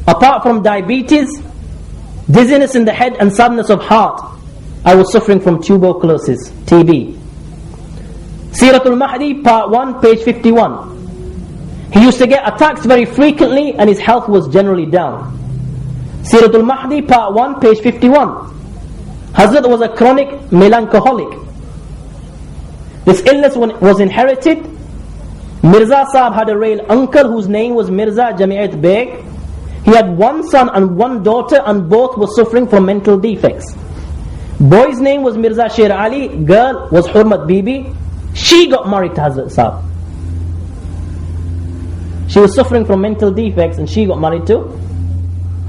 Apart from diabetes, dizziness in the head and sadness of heart, I was suffering from tuberculosis, TB. Siratul Mahdi, part 1, page 51. He used to get attacks very frequently and his health was generally down. Siratul Mahdi, part 1, page 51. Hazrat was a chronic melancholic. This illness was inherited. Mirza Sahib had a real uncle whose name was Mirza Jama'at Beg. He had one son and one daughter, and both were suffering from mental defects. Boy's name was Mirza Sher Ali, girl was Hurmat Bibi. She got married to Hazrat Sahib. She was suffering from mental defects and she got married to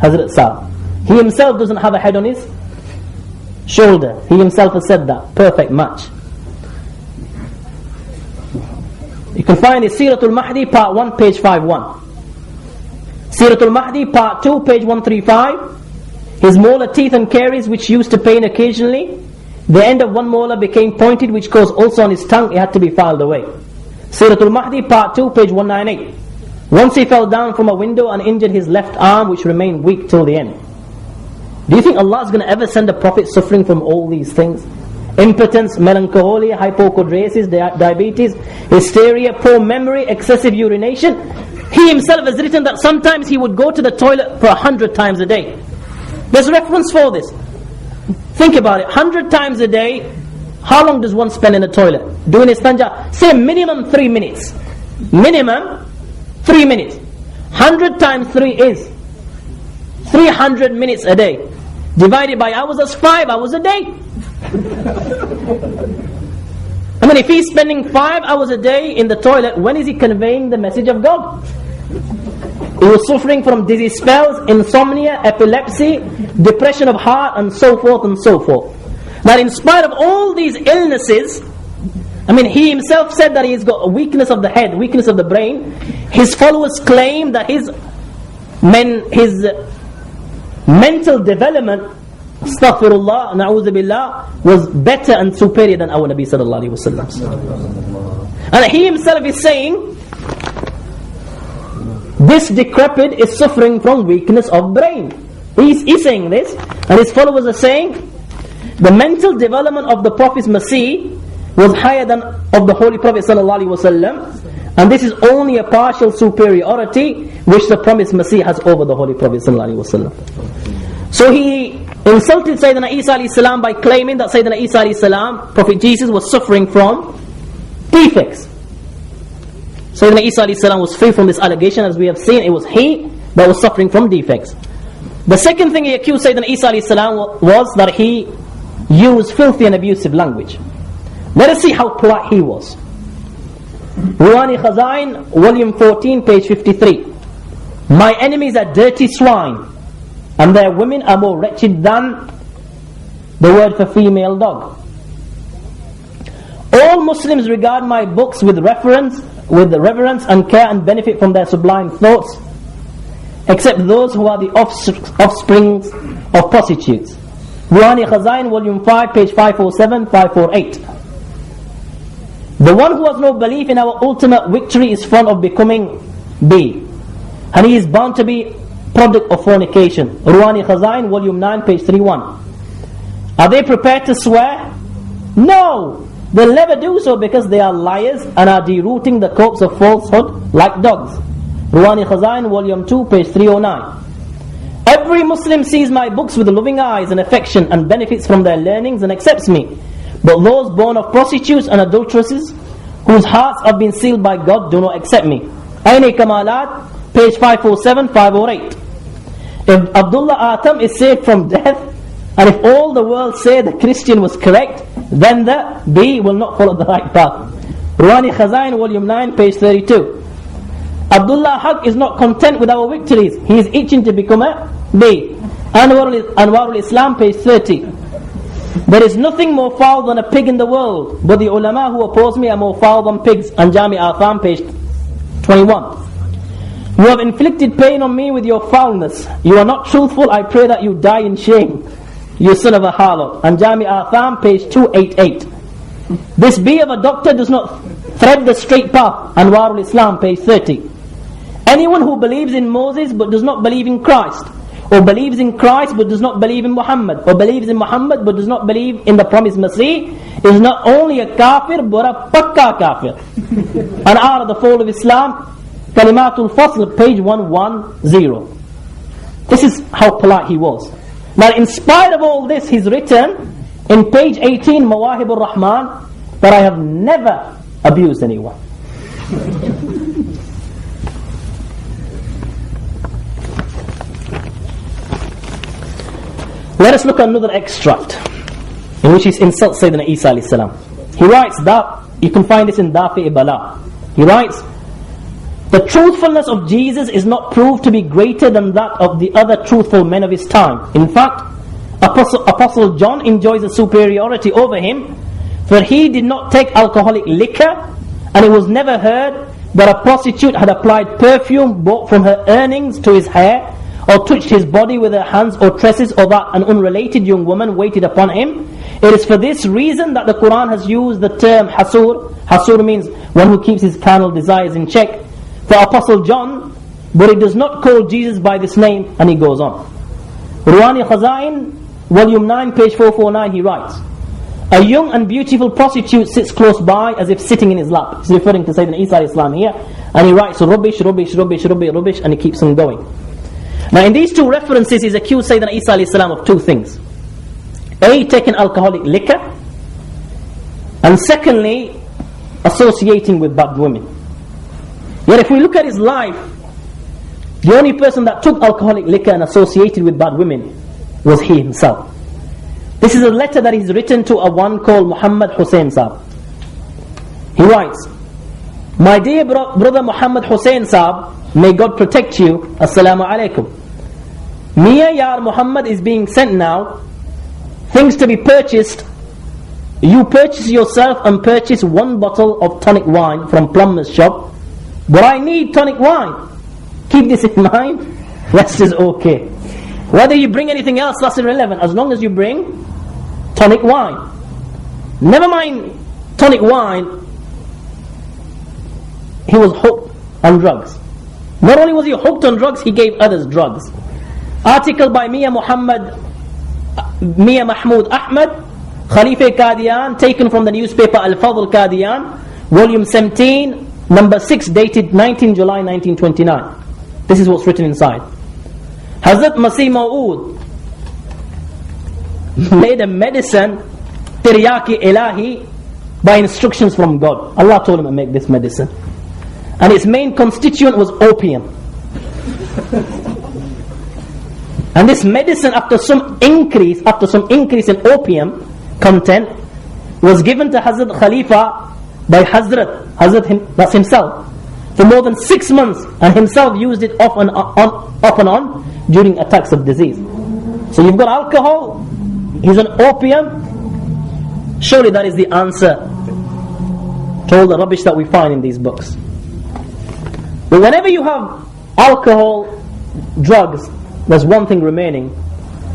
Hazrat Sahib. He himself doesn't have a head on his shoulder. He himself has said that. Perfect match. You can find it, Siratul Mahdi, part 1, page 51. Siratul Mahdi, part 2, page 135. His molar teeth and caries, which used to pain occasionally, the end of one molar became pointed, which caused ulcer on his tongue. It had to be filed away. Siratul Mahdi, part 2, page 198. Once he fell down from a window and injured his left arm, which remained weak till the end. Do you think Allah is going to ever send a prophet suffering from all these things? Impotence, melancholy, hypochondriasis, diabetes, hysteria, poor memory, excessive urination. He himself has written that sometimes he would go to the toilet for 100 times a day. There's reference for this. Think about it, 100 times a day. How long does one spend in the toilet? Doing istanja? Say minimum 3 minutes. Minimum 3 minutes. 100 times 3 is 300 minutes a day. Divided by hours, that's 5 hours a day. I mean, if he's spending 5 hours a day in the toilet, when is he conveying the message of God? He was suffering from dizzy spells, insomnia, epilepsy, depression of heart, and so forth and so forth. Now, in spite of all these illnesses, I mean, he himself said that he's got a weakness of the head, weakness of the brain. His followers claim that his mental development, astaghfirullah, na'udhu billah, was better and superior than our Nabi sallallahu alayhi wa sallam. And he himself is saying, this decrepit is suffering from weakness of brain. He's saying this, and his followers are saying, the mental development of the Prophet's Masih was higher than of the Holy Prophet sallallahu alayhi wa sallam, and this is only a partial superiority which the promised Masih has over the Holy Prophet sallallahu alayhi wa sallam. So he insulted Sayyidina Isa alayhi salam by claiming that Sayyidina Isa alayhi salam, Prophet Jesus, was suffering from defects. Sayyidina Isa alayhi salam was free from this allegation. As we have seen, it was he that was suffering from defects. The second thing he accused Sayyidina Isa alayhi salam was that he used filthy and abusive language. Let us see how polite he was. Ruwani Khazain, volume 14, page 53. My enemies are dirty swine, and their women are more wretched than the word for female dog. All Muslims regard my books with reverence and care and benefit from their sublime thoughts, except those who are the offsprings of prostitutes. Ruwani Khazain, volume 5, page 547, 548. The one who has no belief in our ultimate victory is fond of becoming B, and he is bound to be product of fornication. Ruwani Khazain, volume 9, page 31. Are they prepared to swear? No! They'll never do so because they are liars and are derooting the corpse of falsehood like dogs. Ruwani Khazain, volume 2, page 309. Every Muslim sees my books with loving eyes and affection and benefits from their learnings and accepts me. But those born of prostitutes and adulteresses, whose hearts have been sealed by God, do not accept me. Aini Kamalat, page 547, 508. If Abdullah Atam is saved from death, and if all the world say the Christian was correct, then the B will not follow the right path. Ruwani Khazain, volume 9, page 32. Abdullah Haq is not content with our victories. He is itching to become a B. Anwarul Islam, page 30. There is nothing more foul than a pig in the world, but the ulama who oppose me are more foul than pigs. Anjami Atham, page 21. You have inflicted pain on me with your foulness. You are not truthful. I pray that you die in shame, you son of a harlot. Anjami Atham, page 288. This B of a doctor does not thread the straight path. Anwarul Islam, page 30. Anyone who believes in Moses but does not believe in Christ, or believes in Christ but does not believe in Muhammad, or believes in Muhammad but does not believe in the promised Masih, is not only a kafir but a pakka kafir. An hour of the fall of Islam, Kalimatul Fasl, page 110. This is how polite he was. Now, in spite of all this, he's written in page 18, Mawahibur Rahman, that I have never abused anyone. Let us look at another extract in which he insults Sayyidina Isa alayhi salam. He writes that, you can find this in Dafi Bala. He writes, the truthfulness of Jesus is not proved to be greater than that of the other truthful men of his time. In fact, Apostle John enjoys a superiority over him, for he did not take alcoholic liquor, and it was never heard that a prostitute had applied perfume bought from her earnings to his hair, or touched his body with her hands or tresses, or that an unrelated young woman waited upon him. It is for this reason that the Quran has used the term hasur. Hasur means one who keeps his carnal desires in check, for Apostle John, but it does not call Jesus by this name, and he goes on. Ruwani Khazain, volume 9, page 449, he writes, a young and beautiful prostitute sits close by as if sitting in his lap. He's referring to Sayyidina Isa alayhi salam here, and he writes rubbish, rubbish, rubbish, rubbish, rubbish, and he keeps on going. Now, in these two references, he's accused Sayyidina Isa alayhi salam of two things. A, taking alcoholic liquor, and secondly, associating with bad women. Yet if we look at his life, the only person that took alcoholic liquor and associated with bad women was he himself. This is a letter that he's written to a one called Muhammad Hussain Saab. He writes, my dear brother Muhammad Hussain Saab, may God protect you. Assalamu alaikum. Mia Yar Muhammad is being sent now. Things to be purchased. You purchase yourself and purchase one bottle of tonic wine from plumber's shop. But I need tonic wine. Keep this in mind. Rest is okay. Whether you bring anything else, that's irrelevant, as long as you bring tonic wine. Never mind tonic wine, he was hooked on drugs. Not only was he hooked on drugs, he gave others drugs. Article by Mia Mahmood Ahmad, Khalifa Qadian, taken from the newspaper Al-Fadl Qadian, volume 17, number 6, dated 19 July 1929. This is what's written inside. Hazrat Masih Ma'ud, made a medicine, tiryaki ilahi, by instructions from God. Allah told him to make this medicine. And its main constituent was opium. And this medicine, after some increase in opium content, was given to Hazrat Khalifa by Hazrat that's himself, for more than 6 months, and himself used it off and on during attacks of disease. So you've got alcohol, he's on opium. Surely that is the answer to all the rubbish that we find in these books. But whenever you have alcohol, drugs, there's one thing remaining,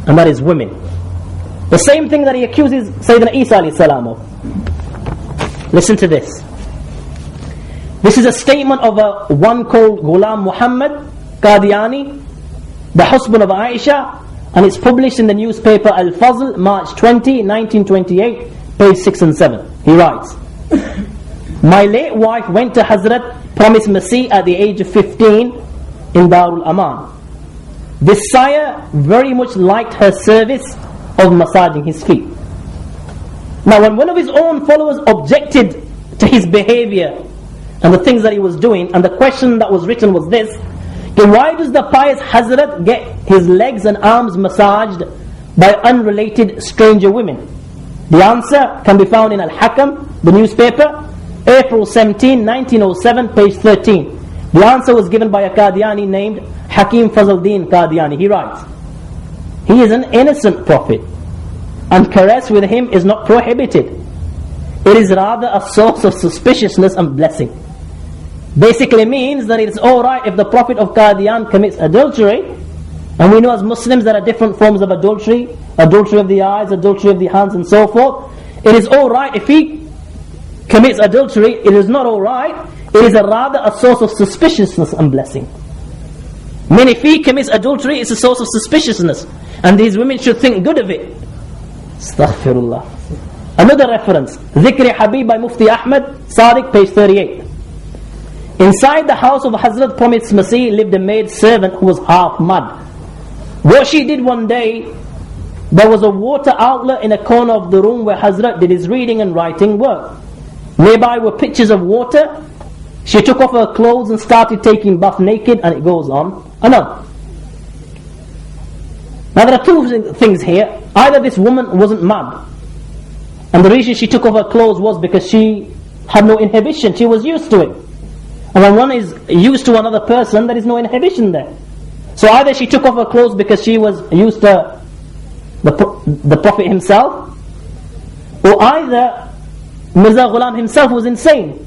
and that is women. The same thing that he accuses Sayyidina Isa alayhi salam of. Listen to this. This is a statement of one called Ghulam Muhammad Qadiani, the husband of Aisha, and it's published in the newspaper Al-Fazl, March 20, 1928, page 6 and 7. He writes, "My late wife went to Hazrat Promised Masih at the age of 15 in Darul Aman. This sire very much liked her service of massaging his feet. Now when one of his own followers objected to his behavior and the things that he was doing, and the question that was written was this: why does the pious Hazrat get his legs and arms massaged by unrelated stranger women? The answer can be found in Al-Hakam, the newspaper, April 17, 1907, page 13. The answer was given by a Qadiani named Hakim Fazaldeen Qadiani. He writes, "He is an innocent prophet, and caress with him is not prohibited. It is rather a source of suspiciousness and blessing." Basically means that it's alright if the Prophet of Qadian commits adultery, and we know as Muslims there are different forms of adultery of the eyes, adultery of the hands, and so forth. It is alright if he commits adultery. It is not alright. It is rather a source of suspiciousness and blessing. I mean, if he commits adultery, it's a source of suspiciousness, and these women should think good of it. Astaghfirullah. Another reference, Zikri Habib by Mufti Ahmad Sadiq, page 38. Inside the house of Hazrat Promised Masih lived a maid servant who was half mad. What she did one day, there was a water outlet in a corner of the room where Hazrat did his reading and writing work. Nearby were pitchers of water. She took off her clothes and started taking bath naked, and it goes on and on. Now there are two things here. Either this woman wasn't mad, and the reason she took off her clothes was because she had no inhibition, she was used to it. And when one is used to another person, there is no inhibition there. So either she took off her clothes because she was used to the Prophet himself, or either Mirza Ghulam himself was insane.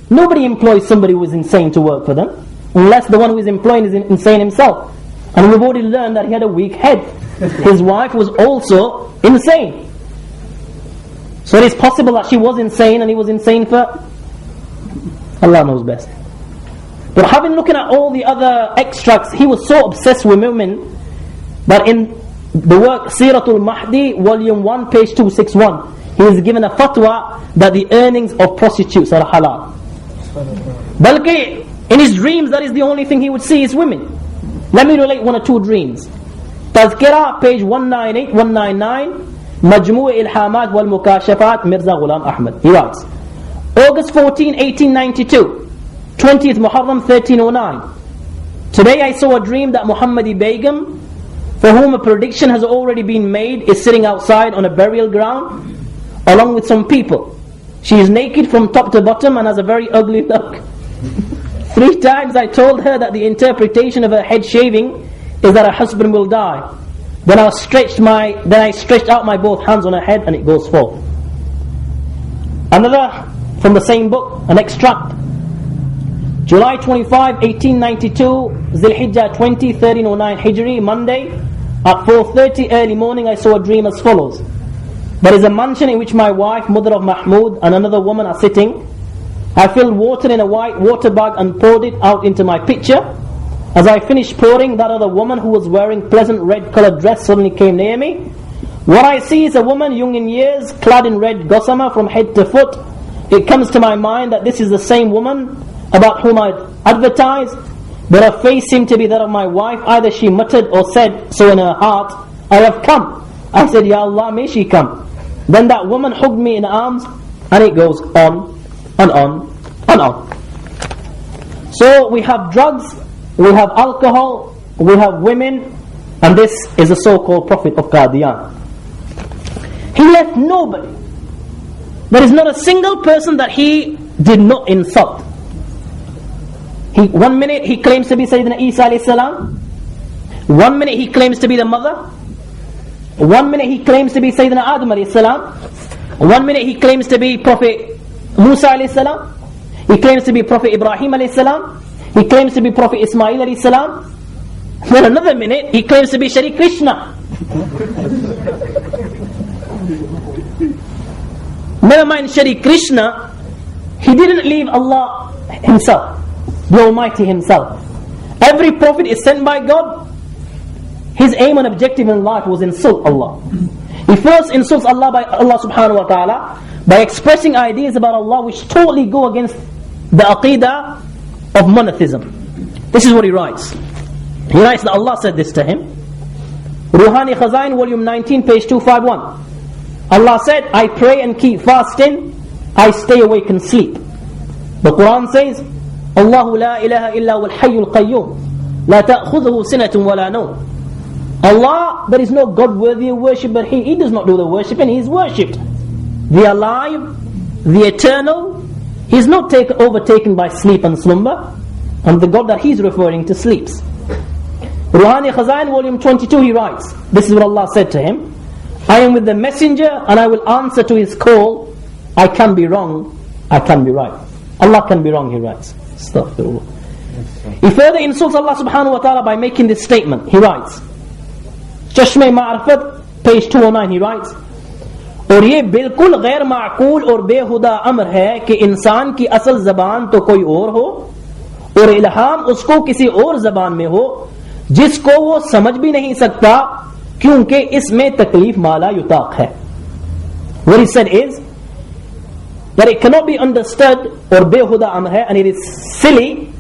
Nobody employs somebody who is insane to work for them, unless the one who is employing is insane himself. And we've already learned that he had a weak head. His wife was also insane. So it is possible that she was insane and he was insane for Allah knows best. But having looking at all the other extracts, he was so obsessed with women that in the work Siratul Mahdi, volume 1, page 261, he is given a fatwa that the earnings of prostitutes are halal. Balki, in his dreams, that is the only thing he would see is women. Let me relate one or two dreams. Tazkira, page 198, 199, Majmu' Ilhamat wal Mukashafat, Mirza Ghulam Ahmad. He writes, August 14, 1892, 20th Muharram 1309. Today I saw a dream that Muhammadi Begum, for whom a prediction has already been made, is sitting outside on a burial ground along with some people. She is naked from top to bottom and has a very ugly look. 3 times I told her that the interpretation of her head shaving is that her husband will die. Then I stretched out my both hands on her head, and it goes forth. Another from the same book, an extract. July 25, 1892, Zilhijjah 20, 1309 Hijri, Monday, at 4:30 early morning, I saw a dream as follows. There is a mansion in which my wife, mother of Mahmud, and another woman are sitting. I filled water in a white water bag and poured it out into my pitcher. As I finished pouring, that other woman who was wearing pleasant red coloured dress suddenly came near me. What I see is a woman young in years, clad in red gossamer from head to foot. It comes to my mind that this is the same woman about whom I advertised, but her face seemed to be that of my wife. Either she muttered or said so in her heart, I have come. I said, Ya Allah, may she come. Then that woman hugged me in arms, and it goes on and on and on. So we have drugs, we have alcohol, we have women, and this is the so-called Prophet of Qadian. He left nobody. There is not a single person that he did not insult. One minute he claims to be Sayyidina Isa alayhi salam. One minute he claims to be the mother. One minute he claims to be Sayyidina Adam alayhi salam. One minute he claims to be Prophet Musa alayhi salam. He claims to be Prophet Ibrahim alayhi salam. He claims to be Prophet Ismail alayhi salam. Then another minute he claims to be Shri Krishna. Never mind Shri Krishna, he didn't leave Allah himself, the Almighty himself. Every prophet is sent by God. His aim and objective in life was insult Allah. He first insults Allah by Allah subhanahu wa ta'ala by expressing ideas about Allah which totally go against the aqidah of monotheism. This is what he writes. He writes that Allah said this to him. Ruhani Khazain, volume 19, page 251. Allah said, I pray and keep fasting, I stay awake and sleep. The Quran says, Allahu la ilaha illa wal hayyul qayyum, la ta'khudhuhu sinatun wa la nawm. Allah, there is no God worthy of worship but He does not do the worship and He is worshipped. The alive, the eternal, He is not overtaken by sleep and slumber, and the God that He is referring to sleeps. Ruhani Khazain, volume 22, he writes, this is what Allah said to him, I am with the messenger and I will answer to his call. I can be wrong, I can be right. Allah can be wrong, he writes. Astaghfirullah. He further insults Allah subhanahu wa ta'ala by making this statement. He writes, Chashme Ma'arifat, page 209, he writes, और ये बिल्कुल गैर माकूल और बेहुदा अमर है कि इंसान की असल ज़बान तो कोई और हो और इल्हाम उसको किसी और ज़बान में हो जिसको वो समझ भी नहीं सकता क्योंकि इसमें तकलीफ माला युताक है. What he said is that it cannot be understood or behuda amr hai, and it is silly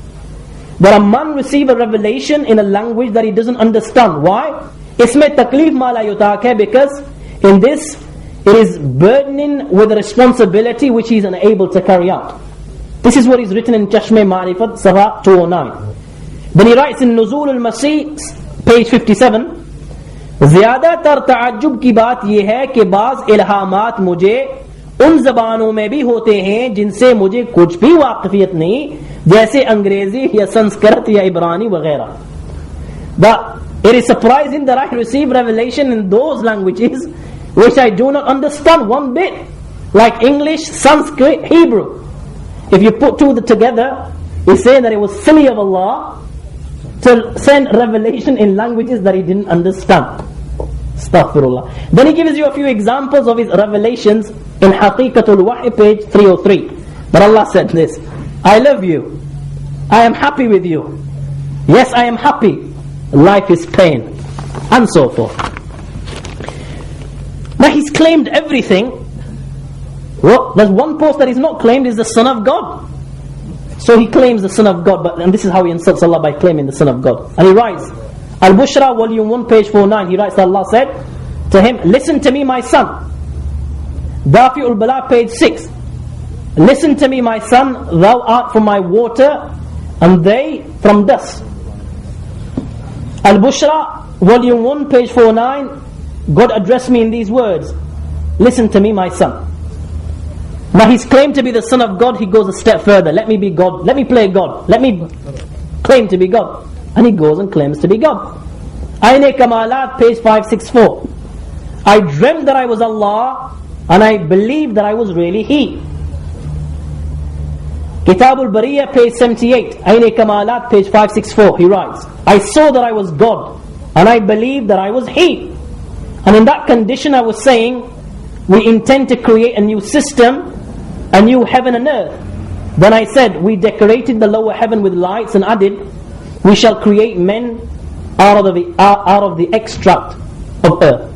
that a man receive a revelation in a language that he doesn't understand. Why? Isme taklif mala yutak hai, because in this it is burdening with a responsibility which he is unable to carry out. This is what is written in Chashme Ma'rifat, Safa 209. Then he writes in Nuzul al-Masih, page 57, ज़्यादातर ताज्जुब की बात यह है कि बाज़ इल्हामात मुझे उन ज़बानों में भी होते हैं जिनसे मुझे कुछ भी वाक़िफ़ियत नहीं, जैसे अंग्रेज़ी या संस्कृत या इब्रानी वगैरह. But it is surprising that I receive revelation in those languages which I do not understand one bit, like English, Sanskrit, Hebrew. If you put two together, he's saying that it was silly of Allah to send revelation in languages that he didn't understand. Astaghfirullah. Then he gives you a few examples of his revelations in Haqiqatul Wahy, page 303. But Allah said this, I love you, I am happy with you, yes I am happy, life is pain, and so forth. Now he's claimed everything. Well, there's one post that is not claimed, is the Son of God. So he claims the Son of God, and this is how he insults Allah, by claiming the Son of God. And he writes, Al-Bushra, volume 1, page 49, he writes that Allah said to him, listen to me my son. Dafi'ul Bala, page 6, listen to me my son, thou art from my water, and they from dust. Al-Bushra, volume 1, page 49, God addressed me in these words, listen to me my son. Now he's claimed to be the Son of God, he goes a step further. Let me be God, let me play God, let me claim to be God. And he goes and claims to be God. Aine Kamalat, page 564. I dreamt that I was Allah, and I believed that I was really He. Kitabul Bariya, page 78. Aine Kamalat, page 564. He writes, I saw that I was God, and I believed that I was He. And in that condition I was saying, we intend to create a new system, a new heaven and earth. Then I said, we decorated the lower heaven with lights and added, we shall create men out of the extract of earth.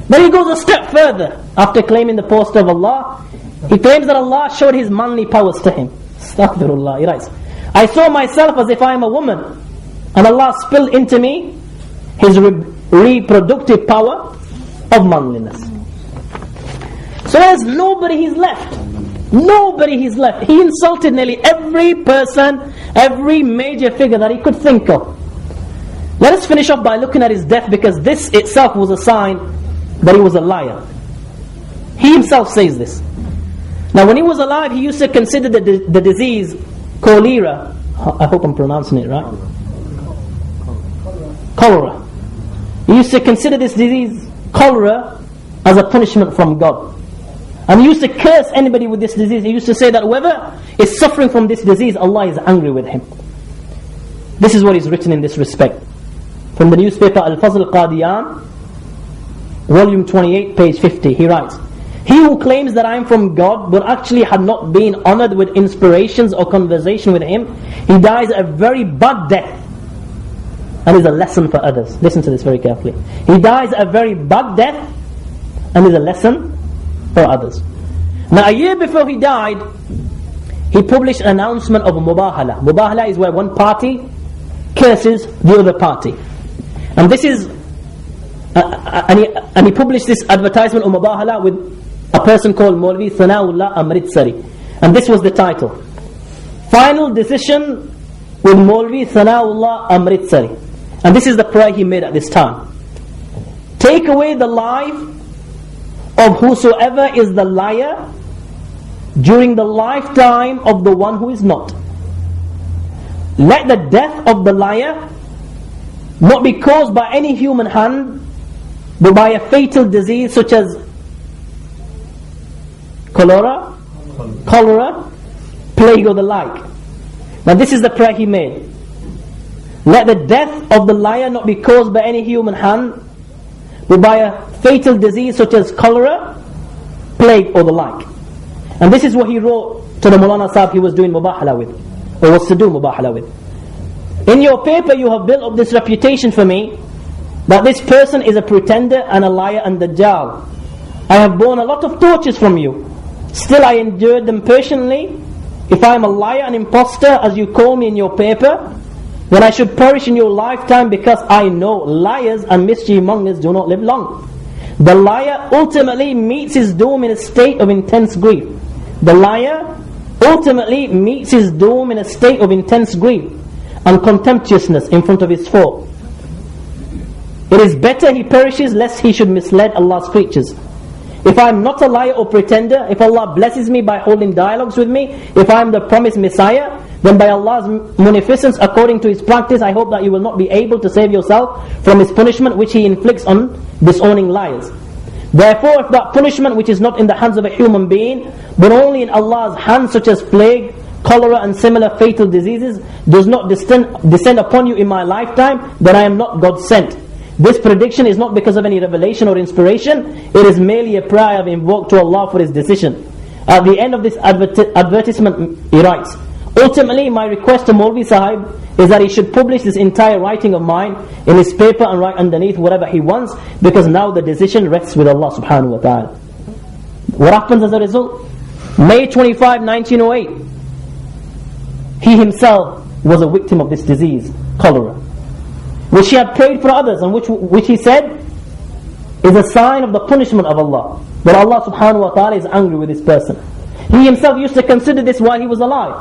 Then he goes a step further. After claiming the post of Allah, he claims that Allah showed His manly powers to him. Astaghfirullah. He writes, I saw myself as if I am a woman, and Allah spilled into me His reproductive power, of manliness. So there's nobody he's left. Nobody he's left. He insulted nearly every person, every major figure that he could think of. Let us finish off by looking at his death, because this itself was a sign that he was a liar. He himself says this. Now when he was alive, he used to consider the disease cholera. I hope I'm pronouncing it right. Cholera. He used to consider this disease, cholera, as a punishment from God. And he used to curse anybody with this disease. He used to say that whoever is suffering from this disease, Allah is angry with him. This is what is written in this respect. From the newspaper Al-Fazl Qadian, volume 28, page 50, he writes, "He who claims that I am from God, but actually had not been honored with inspirations or conversation with him, he dies a very bad death, and is a lesson for others." Listen to this very carefully. He dies a very bad death, and is a lesson for others. Now a year before he died, he published an announcement of a mubahala. Mubahala is where one party curses the other party. And this is, and he published this advertisement of mubahala with a person called Maulvi Thanaullah Amritsari. And this was the title: Final Decision with Maulvi Thanaullah Amritsari. And this is the prayer he made at this time: "Take away the life of whosoever is the liar during the lifetime of the one who is not. Let the death of the liar not be caused by any human hand, but by a fatal disease such as cholera, plague or the like." Now this is the prayer he made: "Let the death of the liar not be caused by any human hand, but by a fatal disease such as cholera, plague or the like." And this is what he wrote to the Maulana Sahib he was doing mubahala with, or was to do mubahala with. "In your paper you have built up this reputation for me, that this person is a pretender and a liar and dajjal. I have borne a lot of tortures from you. Still I endured them patiently. If I am a liar and impostor, as you call me in your paper, then I should perish in your lifetime, because I know liars and mischief mongers do not live long. The liar ultimately meets his doom in a state of intense grief. The liar ultimately meets his doom in a state of intense grief and contemptuousness in front of his foe. It is better he perishes lest he should mislead Allah's creatures. If I am not a liar or pretender, if Allah blesses me by holding dialogues with me, if I am the promised Messiah, then by Allah's munificence, according to His practice, I hope that you will not be able to save yourself from His punishment which He inflicts on disowning liars. Therefore, if that punishment which is not in the hands of a human being, but only in Allah's hands, such as plague, cholera and similar fatal diseases, does not descend upon you in my lifetime, then I am not God sent. This prediction is not because of any revelation or inspiration, it is merely a prayer I have invoked to Allah for His decision." At the end of this advertisement he writes, "Ultimately my request to Maulvi Sahib is that he should publish this entire writing of mine in his paper and write underneath whatever he wants, because now the decision rests with Allah subhanahu wa ta'ala." What happens as a result? May 25, 1908, he himself was a victim of this disease, cholera, which he had prayed for others, and which he said is a sign of the punishment of Allah, that Allah subhanahu wa ta'ala is angry with this person. He himself used to consider this while he was alive.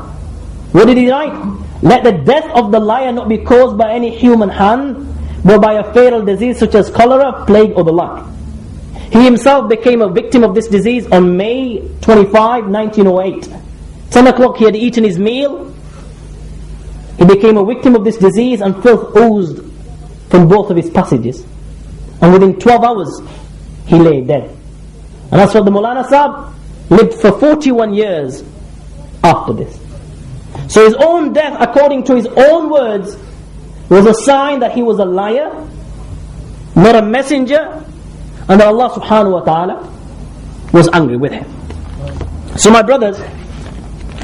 What did he write? "Let the death of the liar not be caused by any human hand, but by a fatal disease such as cholera, plague or the like." He himself became a victim of this disease on May 25, 1908. 10 o'clock he had eaten his meal. He became a victim of this disease, and filth oozed from both of his passages. And within 12 hours, he lay dead. And as for the Maulana Sahib, lived for 41 years after this. So his own death, according to his own words, was a sign that he was a liar, not a messenger, and that Allah subhanahu wa ta'ala was angry with him. So my brothers,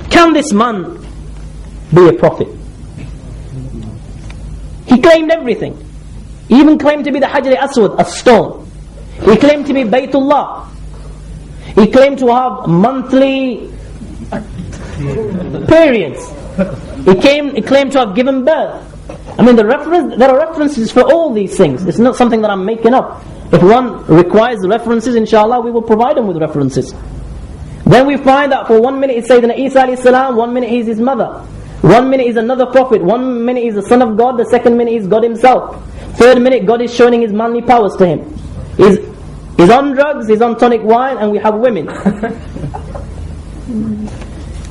can this man be a prophet? He claimed everything. He even claimed to be the Hajar al-Aswad, a stone. He claimed to be Baytullah. He claimed to have monthly periods. He claimed to have given birth. I mean, there are references for all these things. It's not something that I'm making up. If one requires references, inshallah, we will provide him with references. Then we find that for 1 minute it's Sayyidina Isa alayhi salam, 1 minute he's his mother. 1 minute is another prophet, 1 minute is the son of God, the second minute is God himself. Third minute, God is showing his manly powers to him. He's on drugs, he's on tonic wine, and we have women.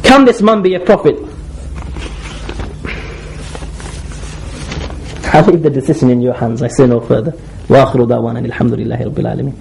Can this man be a prophet? I leave the decision in your hands. I say no further. وآخر دعوانا الحمد لله رب العالمين.